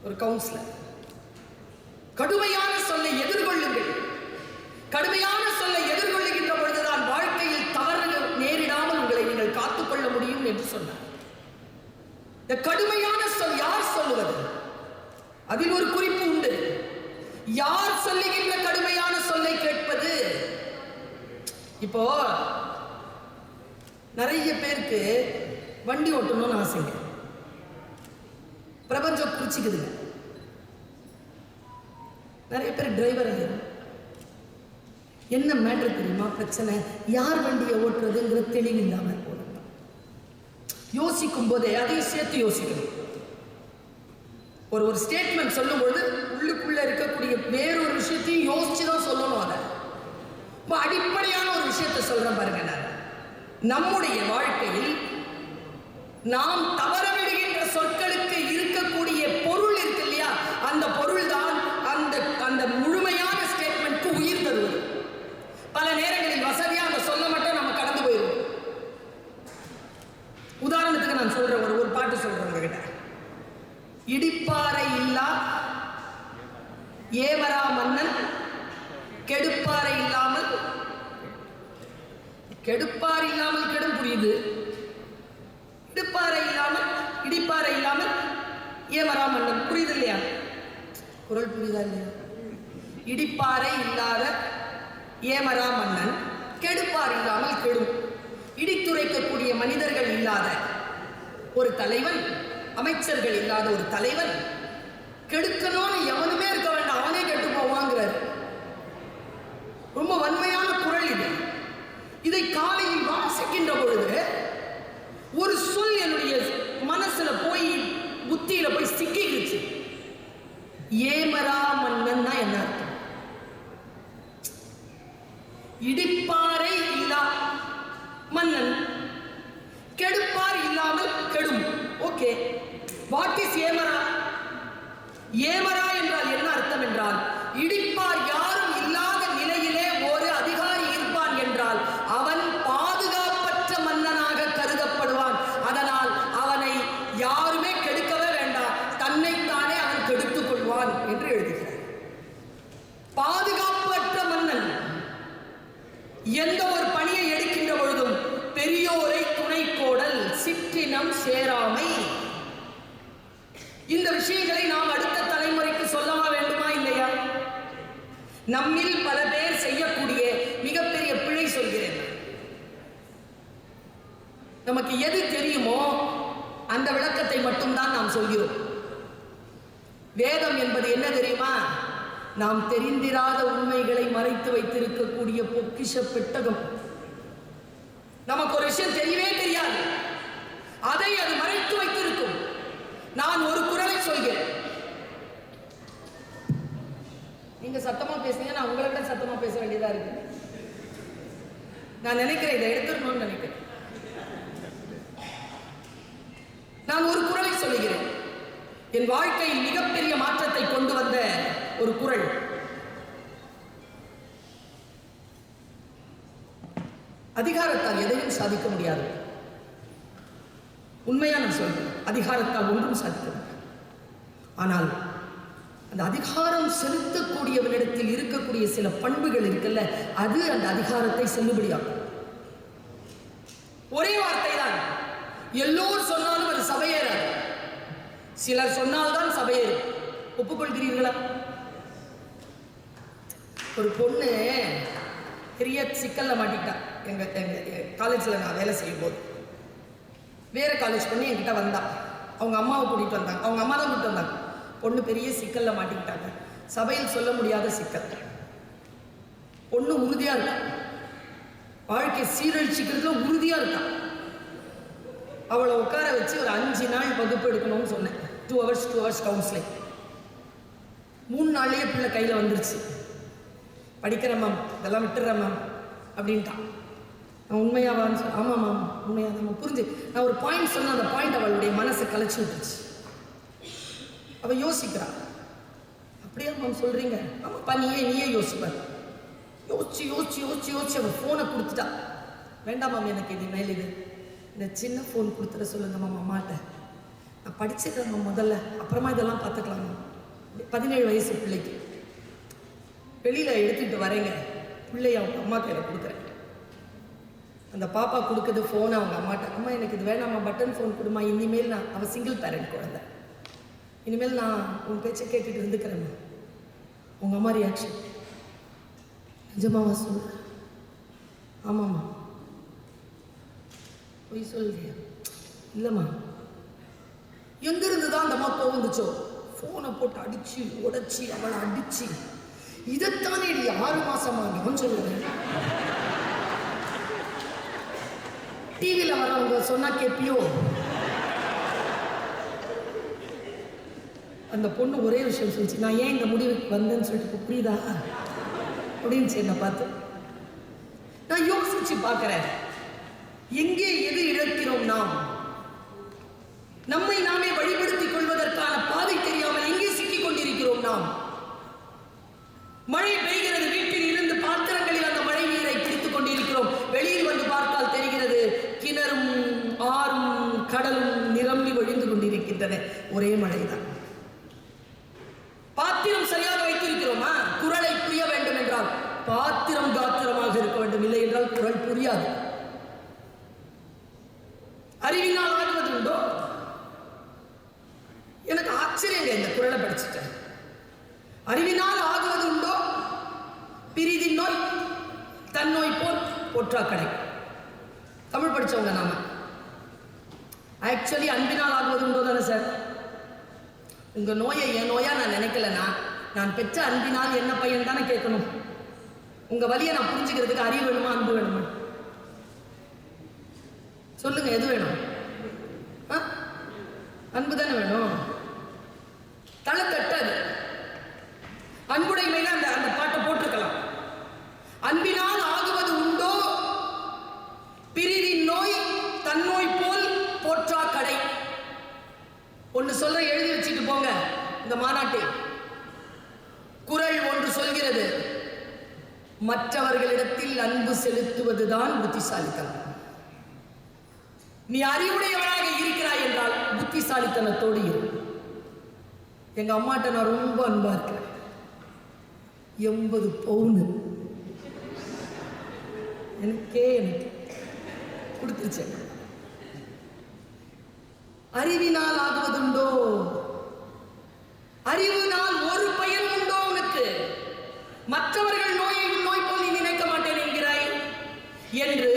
ஒரு கவுன்சிலர், கடுமையான சொல்லை எதிர்கொள்ளுங்கள், கடுமையான சொல்லை எதிர்கொள்ளுகின்ற பொழுதுதான் வாழ்க்கையில் தவறுகள் நேரிடாமல் உங்களை நீங்கள் காத்துக்கொள்ள முடியும் என்று சொன்னார். இந்த கடுமையான சொல் யார் சொல்லுவது? அதில் ஒரு குறிப்பு உண்டு. யார் சொல்லுகின்ற கடுமையான சொல்லை கேட்பது? இப்போ நிறைய பேருக்கு வண்டி ஓட்டணும்னு ஆசைங்க, பிரபஞ்சம் குறிச்சிக்குதுங்க. நிறைய பேர் டிரைவர் ஆகிடும். என்ன மேட்டர் தெரியுமா பிரச்சனை? யார் வண்டியை ஓட்டுறதுங்கிற தெளிவு இல்லாம போல யோசிக்கும் போதே அதையும் சேர்த்து யோசிக்கணும். ஒரு ஸ்டேட்மெண்ட் சொல்லும் பொழுது உள்ளுக்குள்ள இருக்கக்கூடிய வேறொரு விஷயத்தையும் யோசிச்சுதான் சொல்லணும். அதை அடிப்படையான ஒரு விஷயத்தை சொல்றேன் பாருங்க. நான் நம்முடைய வாழ்க்கையில் நாம் தவற விடுகின்ற சொற்களுக்கு இருக்கக்கூடிய பொருள் இருக்கு இல்லையா, அந்த பொருள் தான் அந்த முழுமையான ஸ்டேட்மெண்ட்க்கு உயிர் தருவது. பல நேரங்களில் வசதியா அந்த சொல்ல மட்டும் நம்ம கடந்து போயிடும். உதாரணத்துக்கு நான் சொல்றேன், ஒரு பாட்டு சொல்றேன் உங்ககிட்ட. இடிப்பாறை இல்லா ஏவரா மன்னன் கெடுப்பாறை இல்லாமல், கெடுப்பார் இல்லாமல் கெடும் புரியுது, இடிப்பாறை இல்லாமல் ஏவரா மன்னன் புரியுது இல்லையா? குரல் புரியுதா இல்லையா? இடிப்பாறை இல்லாத ஏமரா மன்னன் கெடுப்பார் இல்லாமல் கெடும். இடித்துரைக்கக்கூடிய மனிதர்கள் இல்லாத ஒரு தலைவன், அமைச்சர்கள் இல்லாத ஒரு தலைவன், கெடுக்கணும்னு எவனுமே இருக்க வேண்டாம், அவனே கெட்டு போவாங்கிறார். ரொம்ப வன்மையான குரல் இது. இதை காலையில் வாசிக்கின்ற பொழுது ஒரு சொல் என்னுடைய மனசுல போய் புத்தியில போய் சிக்கிடுச்சு. ஏமரா மன்னன் தான் என்ன அர்த்தம்? இடிப்பாறை இல்லா மன்னன், கெடுப்பார் இல்லாமல் கெடும். ஓகே, வாட் இஸ் ஏமரா? ஏமரா என்றால் என்ன அர்த்தம் என்றால், இடிப்பார் யாரும் இல்லாத நிலையிலே ஒரு அதிகாரி இருப்பான் என்றால் அவன் பாதுகாப்பற்ற மன்னனாக கருதப்படுவான். அதனால் அவனை யாருமே கெடுக்கவே வேண்டாம், தன்னைத்தானே அவன் கெடுத்துக் கொள்வான் என்று எழுதுகிறார். பாதுகாப்பு அற்ற மன்னன் எந்த ஒரு பணியை எடுக்கின்ற பொழுதும் பெரியோரை துணை கோடல், சிற்றினம் சேராமை. இந்த விஷயங்களை நாம் அடுத்த தலைமுறைக்கு சொல்லவா வேண்டுமா இல்லையா? நம்மில் பல பேர் செய்யக்கூடிய மிகப்பெரிய பிழை சொல்கிறேன். நமக்கு எது தெரியுமோ அந்த விளக்கத்தை மட்டும்தான் நாம் சொல்கிறோம். வேதம் என்பது என்ன தெரியுமா? நாம் தெரிந்திராத உண்மைகளை மறைத்து வைத்திருக்கக்கூடிய பொக்கிஷ பெட்டகம். நமக்கு ஒரு விஷயம் தெரியவே தெரியாது, அதை அது மறைத்து வைத்திருக்கும். நான் ஒரு குறளை சொல்கிறேன், நீங்க சத்தமா பேசுங்க, நான் உங்களை விட சத்தமா பேச வேண்டியதா இருக்கு. நான் நினைக்கிறேன் இதை எடுத்துடணும்னு நினைக்கிறேன். நான் ஒரு குறளை சொல்லுகிறேன், என் வாழ்க்கையில் மிகப்பெரிய மாற்றத்தை கொண்டு வந்த ஒரு குறள். அதிகாரத்தால் எதையும் சாதிக்க முடியாது. உண்மையா நான் சொல்றேன், அதிகாரத்தால் ஒன்றும் சாதிக்க முடியாது. ஆனால் அந்த அதிகாரம் செலுத்தக்கூடியவனிடத்தில் இருக்கக்கூடிய சில பண்புகள் இருக்குல்ல, அது அந்த அதிகாரத்தை செல்லுபடியாகும். ஒரே வார்த்தை தான், எல்லோரும் சொன்னாலும் அது சபையேறாது. சிலர் சொன்னால்தான் சபையேறும். ஒப்புக்கொள்கிறீர்களா? ஒரு பொண்ணு பெரிய சிக்கல்ல மாட்டிக்கிட்டா. எங்க காலேஜில் நான் வேலை செய்யும் போது வேற காலேஜ் பொண்ணு என்கிட்ட வந்தா. அவங்க அம்மாவை கூட்டிகிட்டு வந்தாங்க. அவங்க அம்மா தான் கூப்பிட்டு வந்தாங்க. பொண்ணு பெரிய சிக்கல்ல மாட்டிக்கிட்டாங்க. சபையில் சொல்ல முடியாத சிக்கல். பொண்ணு உறுதியா இருக்கா, வாழ்க்கை சீரழிச்சிக்கிறதுல உறுதியா இருக்கா. அவளை உட்கார வச்சு ஒரு 5 நாள் வகுப்பு எடுக்கணும்னு சொன்னேன். 2 hours கவுன்சிலிங். 3 நாள்லயே பிள்ளை கையில் வந்துருச்சு. படிக்கிறேன் மேம், இதெல்லாம் விட்டுறேன் மேம் அப்படின்ட்டான். நான் உண்மையாவான்னு சொல்ல, ஆமாம் மேம் உண்மையாக தான் புரிஞ்சு. நான் ஒரு பாயிண்ட் சொன்னேன், அந்த பாயிண்ட் அவளுடைய மனசை கலைச்சி விட்டுருச்சு. அவள் யோசிக்கிறா. அப்படியா மேம் சொல்கிறீங்க? ஆமாப்பா, நீயே யோசிப்பார். யோசிச்சு அவள் ஃபோனை கொடுத்துட்டா. வேண்டாம் மேம், எனக்கு இது மேல் இது இந்த சின்ன ஃபோன் கொடுத்துட சொல்லுங்க மேம் அம்மாட்ட. நான் படிச்சுக்கிறேன் மேம் முதல்ல, அப்புறமா இதெல்லாம் பார்த்துக்கலாம் மேம். 17 வயசு பிள்ளைக்கு. வெளியில் எடுத்துகிட்டு வரேங்க, பிள்ளைய அவங்க அம்மா கையில் கொடுக்குறேன். அந்த பாப்பா கொடுக்குறது ஃபோனை அவங்க அம்மாட்ட. அம்மா எனக்கு இது வேணாம்மா, பட்டன் ஃபோன் கொடுமா, இனிமேல் நான் அவள் சிங்கிள் பேரண்ட் குழந்தை, இனிமேல் நான் உன் பேச்சை கேட்டுட்டு இருந்துக்கிறேம்மா. உங்கள் அம்மா ரியாக்ஷன், நிஜமாவா சொல்கிறேன்? ஆமாம்மா. போய் சொல்றியா? இல்லைம்மா. எங்கிருந்து தான் அந்த அம்மா கோவம் வந்துச்சோ, ஃபோனை போட்டு அடிச்சு உடைச்சி அவளை அடிச்சு, இதைத்தானே 6 மாசமா நான் சொல்லுவேன். டிவியில் வரவங்க சொன்னா கேப்பியோ? அந்த பொண்ணு ஒரே விஷயம் சொல்லிச்சு, நான் ஏன் இந்த முடிவுக்கு வந்தேன்னு சொல்லிட்டு புரியுதா அப்படின்னு என்னை பார்த்து. நான் யோசிச்சு பார்க்கிறேன், எங்கே எது இழக்கிறோம் நாம்? நம்மை நாமே வழிபடுத்திக் கொள்வதற்கான பாதை தெரியாமல் எங்கே சிக்கிக் கொண்டிருக்கிறோம் நாம்? மழை பெய்கிறது, வீட்டில் இருந்து பாத்திரங்களில் அந்த மழை நீரை பிடித்துக் கொண்டிருக்கிறோம். வெளியில் வந்து பார்த்தால் தெரிகிறது, கிணறும் ஆறும் கடலும் நிரம்பி வழிந்து கொண்டிருக்கின்றன. ஒரே மழைதான். பாத்திரம் சரியாக வைத்திருக்கிறோமா? குரலை புரிய வேண்டும் என்றால் பாத்திரம் காத்திரமாக இருக்க வேண்டும், இல்லை என்றால் குரல் புரியாது. அறிவினால் ஆகுவது உண்டோ? எனக்கு ஆச்சரியங்க இந்த குரலை படிச்சுட்டேன். அறிவினால் ஆகுவது உண்டோ? பிரிதின் நோய் தன்னோய் போல் போற்றாக்கடை. தமிழ் படிச்சவங்க நாம. ஆக்சுவலி அன்பினால் ஆகுவது உண்டோ தானே சார்? உங்க நோயை என் நோயா நான் நினைக்கலன்னா, நான் பெற்ற அன்பினால் என்ன பையன் தானே கேட்கணும். உங்க வலியை நான் புரிஞ்சுக்கிறதுக்கு அறிவு வேணுமா, அன்பு வேணுமா? சொல்லுங்க, எது வேணும்? அன்பு தானே வேணும். தலை தட்டாது. அன்புடைமையில அந்த பாட்டை போட்டிருக்கலாம். அன்பினால் ஆகுவது உண்டோ? பிரிவின் நோய் தன்னோய் போல் போற்றா கடை. ஒன்னு சொல்ற, எழுதி வச்சுட்டு போங்க இந்த மாநாட்டில். குறள் ஒன்று சொல்கிறது, மற்றவர்களிடத்தில் அன்பு செலுத்துவதுதான் புத்திசாலித்தனம். நீ அறிவுடையவனாக இருக்கிறாய் என்றால் புத்திசாலித்தனத்தோடு இரு. எங்க அம்மாட்ட நான் ரொம்ப அன்பா இருக்கிறேன். 80 பவுன் எனக்கு கொடுத்துருச்சு. அறிவினால் ஆகுவதுண்டோ? அறிவினால் ஒரு பயன் உண்டோ உனக்கு? மற்றவர்கள் நோயை நோய் போல் நீ நினைக்க மாட்டேன் என்கிறாய் என்று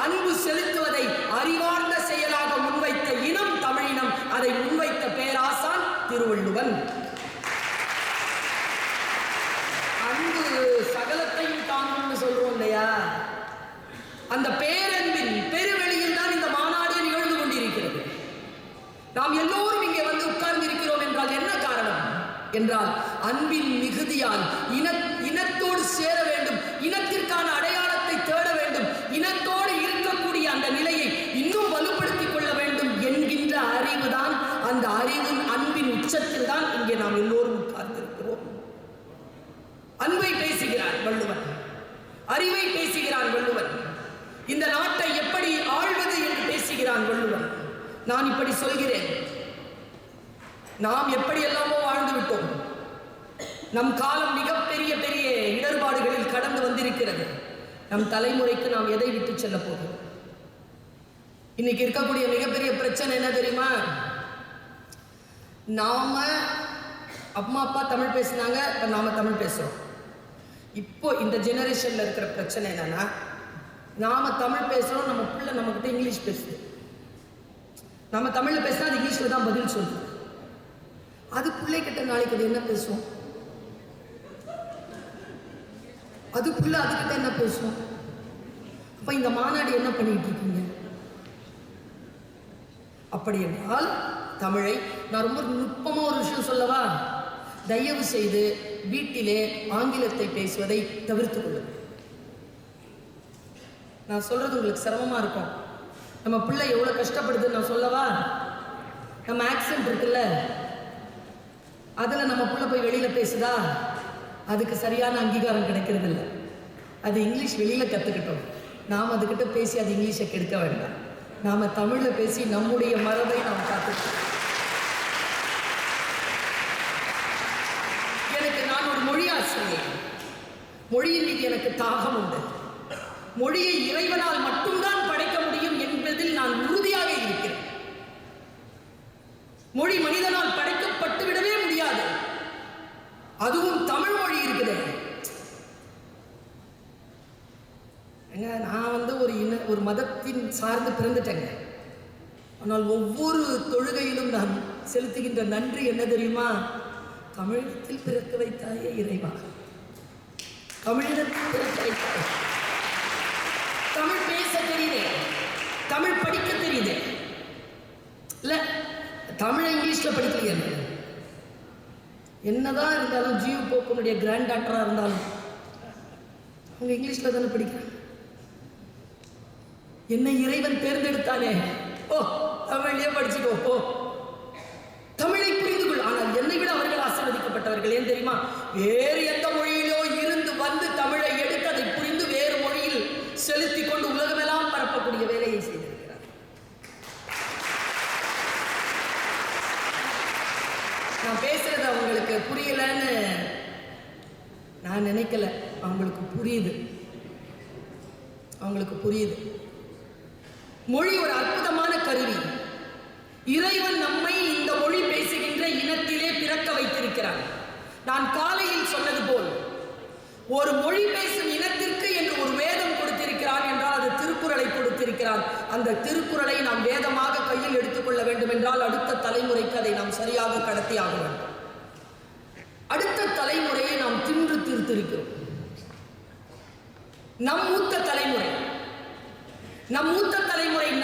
அன்பு செலுத்துவதை அறிவார்ந்த செயலாக முன்வைத்த இனம் தமிழினம். அதை முன்வைத்த பேராசான் திருவள்ளுவன். அன்பு சகலத்தையும் தாங்கும்னு சொல்றோம் இல்லையா? அந்த பேரன்பின் பெருவெளியில் தான் இந்த மாநாடு நிகழ்ந்து கொண்டிருக்கிறது. நாம் எல்லோரும் இங்கே வந்து உட்கார்ந்து இருக்கிறோம் என்றால் என்ன காரணம் என்றால், அன்பின் மிகுதியால் இனத்தோடு சேர வேண்டும், இனத்திற்கான அடையாளத்தை தேட வேண்டும், இனத்தோடு இருக்கக்கூடிய அந்த நிலையை இன்னும் வலுப்படுத்திக் கொள்ள வேண்டும் என்கின்ற அறிவுதான். அந்த அறிவின் அன்பின் உச்சத்தில் தான் இங்கே நாம் எல்லோரும் உட்கார்ந்து இருக்கிறோம். அன்பை பேசுகிறான் வள்ளுவன், அறிவை பேசுகிறான் வள்ளுவன், இந்த நாட்டை எப்படி ஆள்வது என்று பேசுகிறான் வள்ளுவன். நான் இப்படி சொல்கிறேன், நாம் எப்படி எல்லாமோ வாழ்ந்து விட்டோம். நம் காலம் மிகப்பெரிய பெரிய இடர்பாடுகளில் கடந்து வந்திருக்கிறது. நம் தலைமுறைக்கு நாம் எதை விட்டு செல்ல போகிறோம்? இன்னைக்கு இருக்கக்கூடிய மிகப்பெரிய பிரச்சனை என்ன தெரியுமா? நாம அம்மா அப்பா தமிழ் பேசினாங்க, இப்போ நாம தமிழ் பேசுறோம். இப்போ இந்த ஜெனரேஷன்ல இருக்கிற பிரச்சனை என்னன்னா, நாம தமிழ் பேசுறோம், நம்ம பிள்ளை நம்மகிட்ட இங்கிலீஷ் பேசுது. நம்ம தமிழ்ல பேசினா அது இங்கிலீஷ்ல தான் பதில் சொல்லுது. அது பிள்ளை கிட்ட நாளைக்கு அது என்ன பேசுவோம்? அதுக்குள்ள அதுக்கிட்ட என்ன பேசுவோம்? அப்ப இந்த மாநாடு என்ன பண்ணிட்டு இருக்கீங்க? அப்படி என்றால் தமிழை நான் ரொம்ப நுட்பமா ஒரு விஷயம் சொல்லவா? தயவு செய்து வீட்டிலே ஆங்கிலத்தை பேசுவதை தவிர்த்து கொள்ளுங்கள். நான் சொல்றது உங்களுக்கு சிரமமா இருக்கும். நம்ம பிள்ளை எவ்வளவு கஷ்டப்படுதுன்னு நான் சொல்லவா? நம்ம ஆக்சென்ட் இருக்குல்ல, அதுல நம்ம பிள்ளை போய் வெளியில பேசுதா, அதுக்கு சரியான அங்கீகாரம் கிடைக்கிறது இல்லை. அது இங்கிலீஷ் வெளியில கத்துக்கிட்டோம், நாம் அதுக்கிட்ட பேசி அது இங்கிலீஷை கெடுக்க வேண்டாம். நாம தமிழ்ல பேசி நம்முடைய மரபை நாம் காத்துக்கணும். நான் ஒரு மொழி ஆசிரியர். மொழியின் மீது எனக்கு தாகம் உண்டு. மொழியை இறைவனால் மட்டும்தான் படைக்க முடியும் என்பதில் நான் உறுதியாக இருக்கிறேன். மொழி மனிதனால் படைக்கப்பட்டு விடவே முடியாது. அதுவும் தமிழ் மொழி இருக்குது. நான் ஒரு மதத்தின் சார்ந்து பிறந்துட்டேங்க. ஆனால் ஒவ்வொரு தொழுகையிலும் நான் செலுத்துகின்ற நன்றி என்ன தெரியுமா? தமிழகத்தில் பிறக்க வைத்தாயே இறைவா, தமிழகத்தில் பிறக்க வைத்தாயே. தமிழ் பேச தெரியுதே, தமிழ் படிக்க தெரியுதே. இல்ல தமிழ் இங்கிலீஷ்ல படிக்கலையே. என்னதான் இருந்தாலும் ஜியு போப்பனுடைய கிராண்ட் டாக்டரா இருந்தாலும் அவங்க இங்கிலீஷ்ல தானே படிக்கிறாங்க. என்ன இறைவன் தேர்ந்தெடுத்தானே, ஓ தமிழ்லயே படிச்சுக்கோ, ஓ தமிழை புரிந்து கொள். ஆனால் என்னை விட அவர்கள் ஆசீர்வதிக்கப்பட்டவர்கள். ஏன் தெரியுமா? வேறு எந்த மொழியிலோ இருந்து வந்து தமிழை எடுத்து அதை புரிந்து வேறு மொழியில் செலுத்தி கொண்டு உலகமெல்லாம் பரப்பக்கூடிய வேலையை செய்திருக்கிறார். நான் பேசுறது அவங்களுக்கு புரியலன்னு நான் நினைக்கல. அவங்களுக்கு புரியுது, அவங்களுக்கு புரியுது. மொழி ஒரு அற்புதமான கருவி. இறைவன் நம்மை இந்த மொழி பேசுகின்ற இனத்திலே பிறக்க வைத்திருக்கிறார். நான் காலையில் சொன்னது போல் ஒரு மொழி பேசும் இனத்திற்கு என்று ஒரு வேதம் கொடுத்திருக்கிறான் என்றால் அது திருக்குறளை கொடுத்திருக்கிறான். அந்த திருக்குறளை நாம் வேதமாக கையில் எடுத்துக்கொள்ள வேண்டும் என்றால் அடுத்த தலைமுறைக்கு அதை நாம் சரியாக கடத்தி ஆக வேண்டும். அடுத்த தலைமுறையை நாம் தின்று தீர்த்திருக்கிறோம். நம் மூத்த தலைமுறை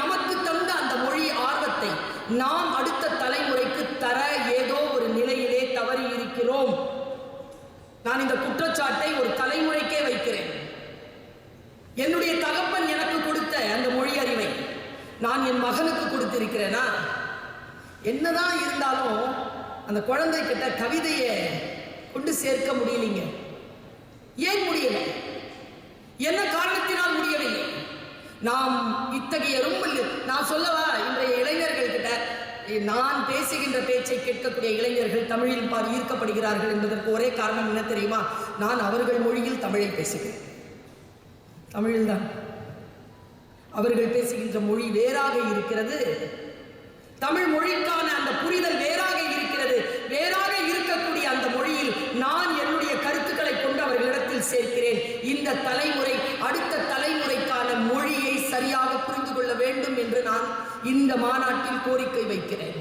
நமக்கு தந்த அந்த மொழி ஆர்வத்தை நாம் அடுத்த தலைமுறைக்கு தர ஏதோ ஒரு நிலையிலே தவறி இருக்கிறோம். நான் இந்த குற்றச்சாட்டை ஒரு தலைமுறைக்கே வைக்கிறேன். என்னுடைய தகப்பன் எனக்கு கொடுத்த அந்த மொழி அறிவை நான் என் மகனுக்கு கொடுத்திருக்கிறேனா? என்னதான் இருந்தாலும் அந்த குழந்தை கிட்ட கவிதையை கொண்டு சேர்க்க முடியலைங்க. ஏன் முடியல? என்ன காரணத்தினால் முடியவில்லை? நாம் இத்தகைய ரொம்ப நான் சொல்லவா, இன்றைய இளைஞர்கள் கிட்ட நான் பேசுகின்ற பேச்சை கேட்கக்கூடிய இளைஞர்கள் தமிழில் ஈர்க்கப்படுகிறார்கள் என்பதற்கு ஒரே காரணம் என்ன தெரியுமா? நான் அவர்கள் மொழியில் தமிழை பேசுகிறேன். தமிழில்தான். அவர்கள் பேசுகின்ற மொழி வேறாக இருக்கிறது. தமிழ் மொழிக்கான அந்த புரிதல் வேறாக இருக்கிறது. வேறாக இருக்கக்கூடிய அந்த மொழியில் நான் என்னுடைய கருத்துக்களை கொண்டு அவர்களிடத்தில் சேர்க்கிறேன். இந்த தலைமுறை அடுத்த தலைமுறைக்கான மொழியை சரியாக புரிந்து கொள்ள வேண்டும் என்று நான் இந்த மாநாட்டில் கோரிக்கை வைக்கிறேன்.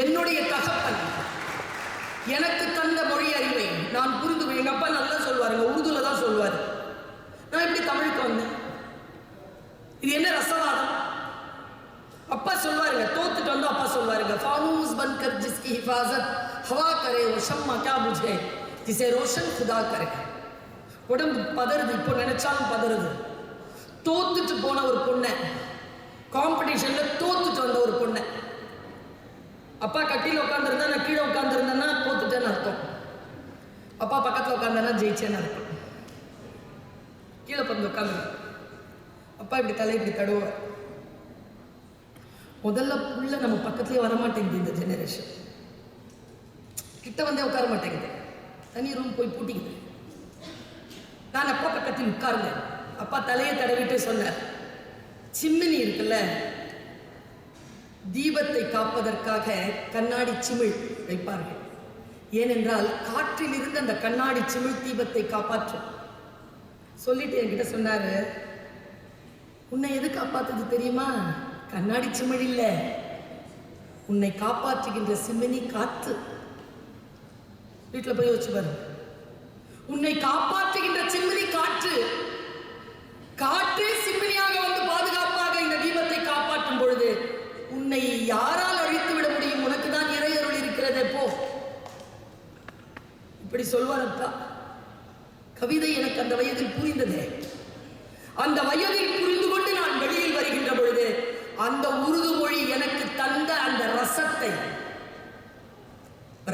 என்னுடைய தகப்பன் எனக்கு தந்த மொழி அறிவை நான் புரிந்து கொள்ள, எங்க அப்பா நல்லா சொல்லுவாருங்க, உருதுல தான் சொல்லுவாரு. நான் எப்படி தமிழுக்கு வந்தேன்? இது என்ன ரசவாதம்? அப்பா சொல்வாருங்க, தோத்துட்டு வந்து அப்பா சொல்வாருங்க, फानूस बनकर जिसकी हिफाजत हवा करे वो शम्मा क्या बुझे जिसे रोशन खुदा करे. உடம்பு பதறுது, இப்போ நினைச்சாலும் பதறுது. தோத்துட்டு போன ஒரு பொண்ணை, காம்படிஷன்ல தோத்துட்டு வந்த ஒரு பொண்ணை அப்பா கட்டில உட்காந்துருந்தா, நான் கீழே உட்காந்துருந்தேன்னா தோத்துட்டேன்னு அர்த்தம். அப்பா பக்கத்தில் உட்காந்தேன்னா ஜெயிச்சேன்னு அர்த்தம். கீழே வந்து உட்காந்து அப்பா இப்படி தலை இப்படி தடுவார். முதல்ல புள்ள நம்ம பக்கத்துலேயே வரமாட்டேங்குது. இந்த ஜெனரேஷன் கிட்ட வந்தே உட்கார மாட்டேங்குது. தனி ரூம் போய் பூட்டிக்குது. நான் அப்பா பக்கத்தில் உட்கார்ந்தேன். அப்பா தலையை தடவிட்டு சொன்னார், சிம்மினி இருக்குல்ல, தீபத்தை காப்பதற்காக கண்ணாடி சிமிழ் வைப்பார்கள். ஏனென்றால் காற்றில் இருந்து அந்த கண்ணாடி சிமிழ் தீபத்தை காப்பாற்றும். சொல்லிட்டு என்கிட்ட சொன்னாரு, உன்னை எது காப்பாத்துது தெரியுமா? கண்ணாடி சிமிழ் இல்ல, உன்னை காப்பாற்றுகின்ற சிம்மினி காத்து. வீட்டுல போய் வச்சு பாரு. உன்னை காப்பாற்றுகின்ற சிம்மினி காற்று. காற்றே சிம்மினியாக வந்து பாதுகாப்பாக இந்த தீபத்தை காப்பாற்றும் பொழுது உன்னை யாரால் அழித்து விட முடியும்? உனக்கு தான் இறையருள் இருக்கிறதே, போ. இப்படி சொல்வாரப்பா. கவிதை எனக்கு அந்த வயதில் புரிந்ததே. அந்த வயதில் புரிந்து கொண்டு நான் வெளியில் வருகின்ற பொழுது அந்த உருது மொழி எனக்கு தந்த அந்த ரசத்தை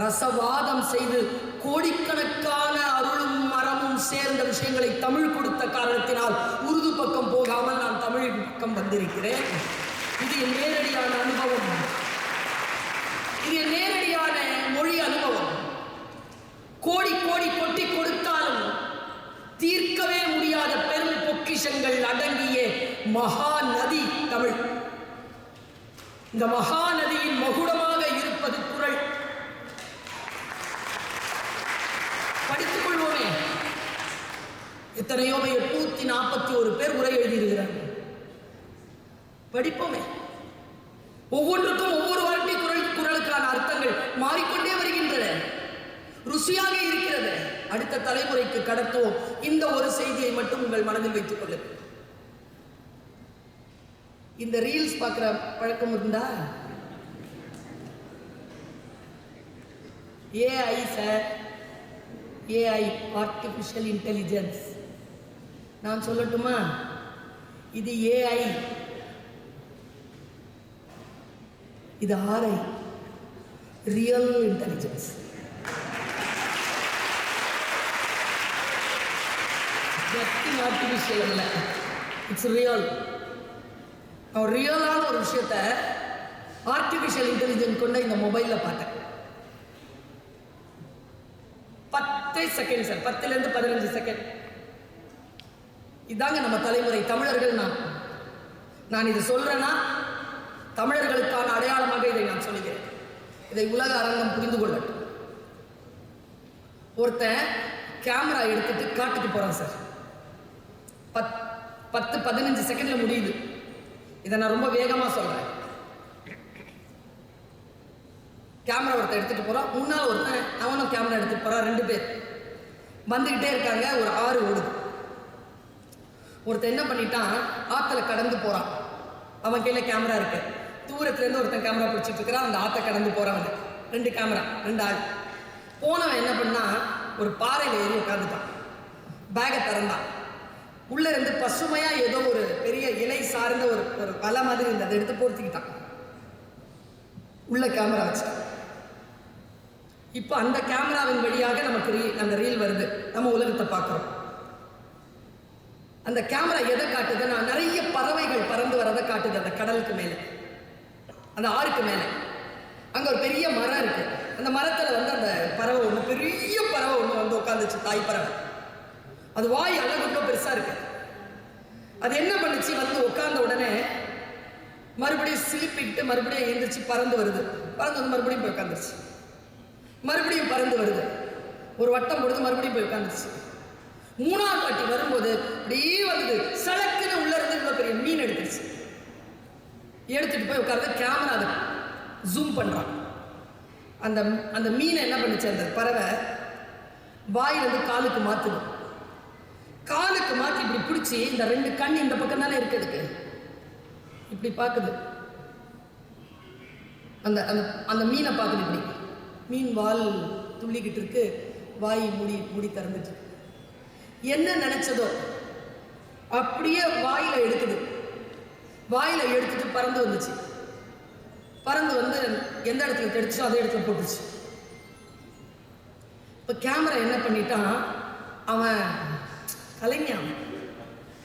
ரசவாதம் செய்து கோடிக்கணக்கான அருளும் மரமும் சேர்ந்த விஷயங்களை தமிழ் கொடுத்த காரணத்தினால் உருது பக்கம் போகாமல் நான் தமிழ் பக்கம் வந்திருக்கிறேன். இது என் நேரடியான அனுபவம். இது என் நேரடியான மொழி அனுபவம். கோடி கோடி கொட்டி கொடுத்தாலும் தீர்க்கவே முடியாத பெரும் பொக்கிஷங்கள் அடங்கிய மகா நதி தமிழ். இந்த மகா நதியின் மகுடமாக இருப்பது குறள். படித்துக் கொள்வோமே. எத்தனையோ 841 பேர் உரை எழுதியிருக்கிறார்கள். படிப்போமே. ஒவ்வொன்றுக்கும் ஒவ்வொரு வார்த்தை குறளுக்கான அர்த்தங்கள் மாறிக்கொண்டே வருகின்றன. ருசியாக இருக்கிறது. அடுத்த தலைமுறைக்கு கடத்துவோம். இந்த ஒரு செய்தியை மட்டும் உங்கள் மனதில் வைத்துக் கொள்ளுங்கள். இந்த ரீல்ஸ் பார்க்கிற பழக்கம் இருந்தா, AI sir, AI artificial intelligence. நான் சொல்லட்டுமா? இது ஏஐ, இது ஆர்ஐ, ரியல் இன்டெலிஜென்ஸ். ஆர்டிபிஷியல் அல்ல, இட்ஸ் ரியல். ரியலான ஒரு விஷயத்தை ஆர்டிபிஷியல் இன்டெலிஜென்ஸ் கொண்ட இந்த மொபைல்ல பார்த்தேன். 10 செகண்ட் சார், 10லேருந்து 15 செகண்ட். இதாங்க நம்ம தலைமுறை தமிழர்கள். நான் இதை சொல்றேன்னா தமிழர்களுக்கான அடையாளமாக இதை நான் சொல்லுகிறேன். இதை உலக அரங்கம் புரிந்து கொள்ளட்டும். ஒருத்தன் கேமரா எடுத்துட்டு காட்டுக்கு போறான் சார். 10-15 செகண்ட்ல முடியுது. இதை நான் ரொம்ப வேகமா சொல்றேன். கேமரா ஒருத்தன் எடுத்துட்டு போறான், முன்னால் ஒருத்தன் அவனும் கேமரா எடுத்துட்டு போறான். 2 பேர் வந்துகிட்டே இருக்காங்க. ஒரு ஆறு ஓடுது. ஒருத்தன் என்ன பண்ணிட்டான், ஆத்துல கடந்து போறான். அவன் கையில கேமரா இருக்கு. தூரத்துல இருந்து ஒருத்தன் கேமரா பிடிச்சிட்டு இருக்கிறான். அந்த ஆத்த கடந்து போறவன். 2 கேமரா, 2 ஆள். போனவன் என்ன பண்ணா, ஒரு பாறையில ஏறி உட்காந்துட்டான். பேகை திறந்தான். உள்ள இருந்து பசுமையா ஏதோ ஒரு பெரிய இலை சார்ந்த ஒரு வலை மாதிரி இருந்தது. அதை எடுத்து பொருத்திக்கிட்டான். உள்ள கேமரா வச்சான். இப்ப அந்த கேமராவின் வழியாக நமக்கு அந்த ரீல் வருது. நம்ம உலகத்தை பார்க்கிறோம். அந்த கேமரா எதை காட்டுதுன்னா, நிறைய பறவைகள் பறந்து வரதை காட்டுது. அந்த கடலுக்கு மேல, அந்த ஆறுக்கு மேல அங்க ஒரு பெரிய மரம் இருக்கு. அந்த மரத்துல வந்து அந்த பறவை ஒண்ணு, பெரிய பறவை ஒண்ணு வந்து உட்காந்துச்சு. தாய் பறவை. அது வாய் அளவு ரொம்ப பெருசா இருக்கு. அது என்ன பண்ணுச்சு, வந்து உட்கார்ந்த உடனே மறுபடியும் சிலிப்பிட்டு மறுபடியும் எழுந்திரிச்சு பறந்து வருது. பறந்து வந்து மறுபடியும் போய் உட்காந்துருச்சு. மறுபடியும் பறந்து வருது. ஒரு வட்டம் போடுது, மறுபடியும் போய் உட்காந்துருச்சு. 3ஆவது வாட்டி வரும்போது அப்படியே வந்து சலக்குன்னு உள்ள இருந்து இவ்வளவு பெரிய மீன் எடுத்துருச்சு. எடுத்துட்டு போய் உட்கார்ந்து கேமரா அதை ஜூம் பண்றான். அந்த மீனை என்ன பண்ணுச்சு, அந்த பறவை வாயில வந்து காலுக்கு மாத்துது. காலுக்கு மாத்தி இப்படி பிடிச்சி இந்த 2 கண் இந்த பக்கம் தானே இருக்கிறதுக்கு இப்படி பாக்குது. அந்த அந்த மீனை பாக்குது. இப்படி மீன் வால் துள்ளிக்கிட்டு இருக்கு. வாய் மூடி திறந்துட்டு என்ன நினைச்சதோ அப்படியே வாயில எடுக்குது. வாயில எடுத்துட்டு பறந்து வந்துச்சு. பறந்து வந்து எந்த இடத்துல கிடைச்சோ அதே இடத்துல போட்டுச்சு. இப்ப கேமரா என்ன பண்ணிட்டான், அவன் கலைஞன்.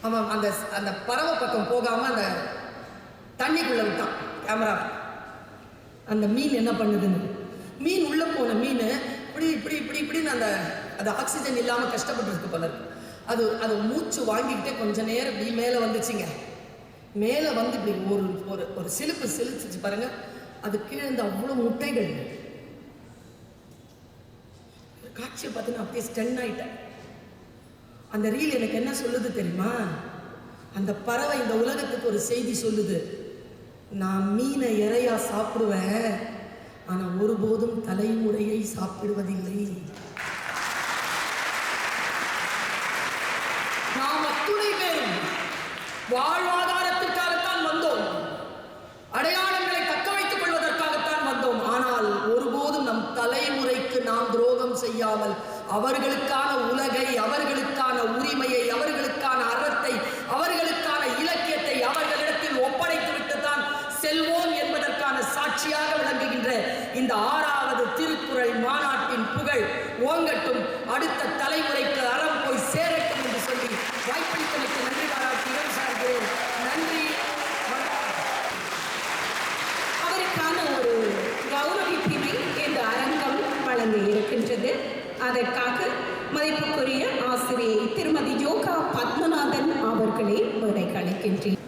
அவன் அந்த பறவை பக்கம் போகாம அந்த தண்ணிக்குள்ள விட்டான் கேமரா. அந்த மீன் என்ன பண்ணுதுன்னு, மீன் உள்ள போன மீன் இப்படி இப்படி இப்படி இப்படின்னு அது ஆக்சிஜன் இல்லாமல் கஷ்டப்பட்டு இருக்கு போல இருக்கு. அது மூச்சு வாங்கிக்கிட்டே கொஞ்ச நேரம் இப்படி மேலே வந்துச்சுங்க. மேலே வந்து இப்படி ஒரு சிலுப்பு சிலுச்சிச்சு பாருங்க. அது கீழே இருந்து அவ்வளோ முட்டைகள். காட்சியை பார்த்து நான் அப்படியே ஸ்டன் ஆயிட்டேன். அந்த ரீல் எனக்கு என்ன சொல்லுது தெரியுமா? அந்த பறவை இந்த உலகத்துக்கு ஒரு செய்தி சொல்லுது. நான் மீனை இறையா சாப்பிடுவேன், ஆனா ஒருபோதும் தலைமுறையை சாப்பிடுவதில்லை. நாம் அத்துணை பேரும் வாழ்வாதாரத்திற்காகத்தான் வந்தோம், அடையாளங்களை தக்க வைத்துக் கொள்வதற்காகத்தான் வந்தோம். ஆனால் ஒருபோதும் நம் தலைமுறைக்கு நாம் துரோகம் செய்யாமல் அவர்களுக்கான உலகை, அவர்களுக்கான உரிமையை, அவர்களுக்கான அறத்தை, அவர்களுக்கான இலக்கியத்தை அவர்களிடத்தில் ஒப்படைத்து விட்டுத்தான் செல்வோம் என்பதற்கான சாட்சியாக விளங்குகின்ற இந்த 6வது திருக்குறள் மாநாட்டின் புகழ் ஓங்கட்டும், அடுத்த தலைமுறைக்கு அறம் போய் சேரட்டும் என்று சொல்லி வாய்ப்பளித்தமைக்கு நன்றி பாராட்டி சார்கிறேன். நன்றி. அவருக்கான ஒரு கௌரவிப்பினை இந்த அரங்கம் வழங்க இருக்கின்றது. அதற்காக மதிப்புக்குரிய ஆசிரியை திருமதி யோகா பத்மநாதன் அவர்களை விடை அளிக்கின்றேன்.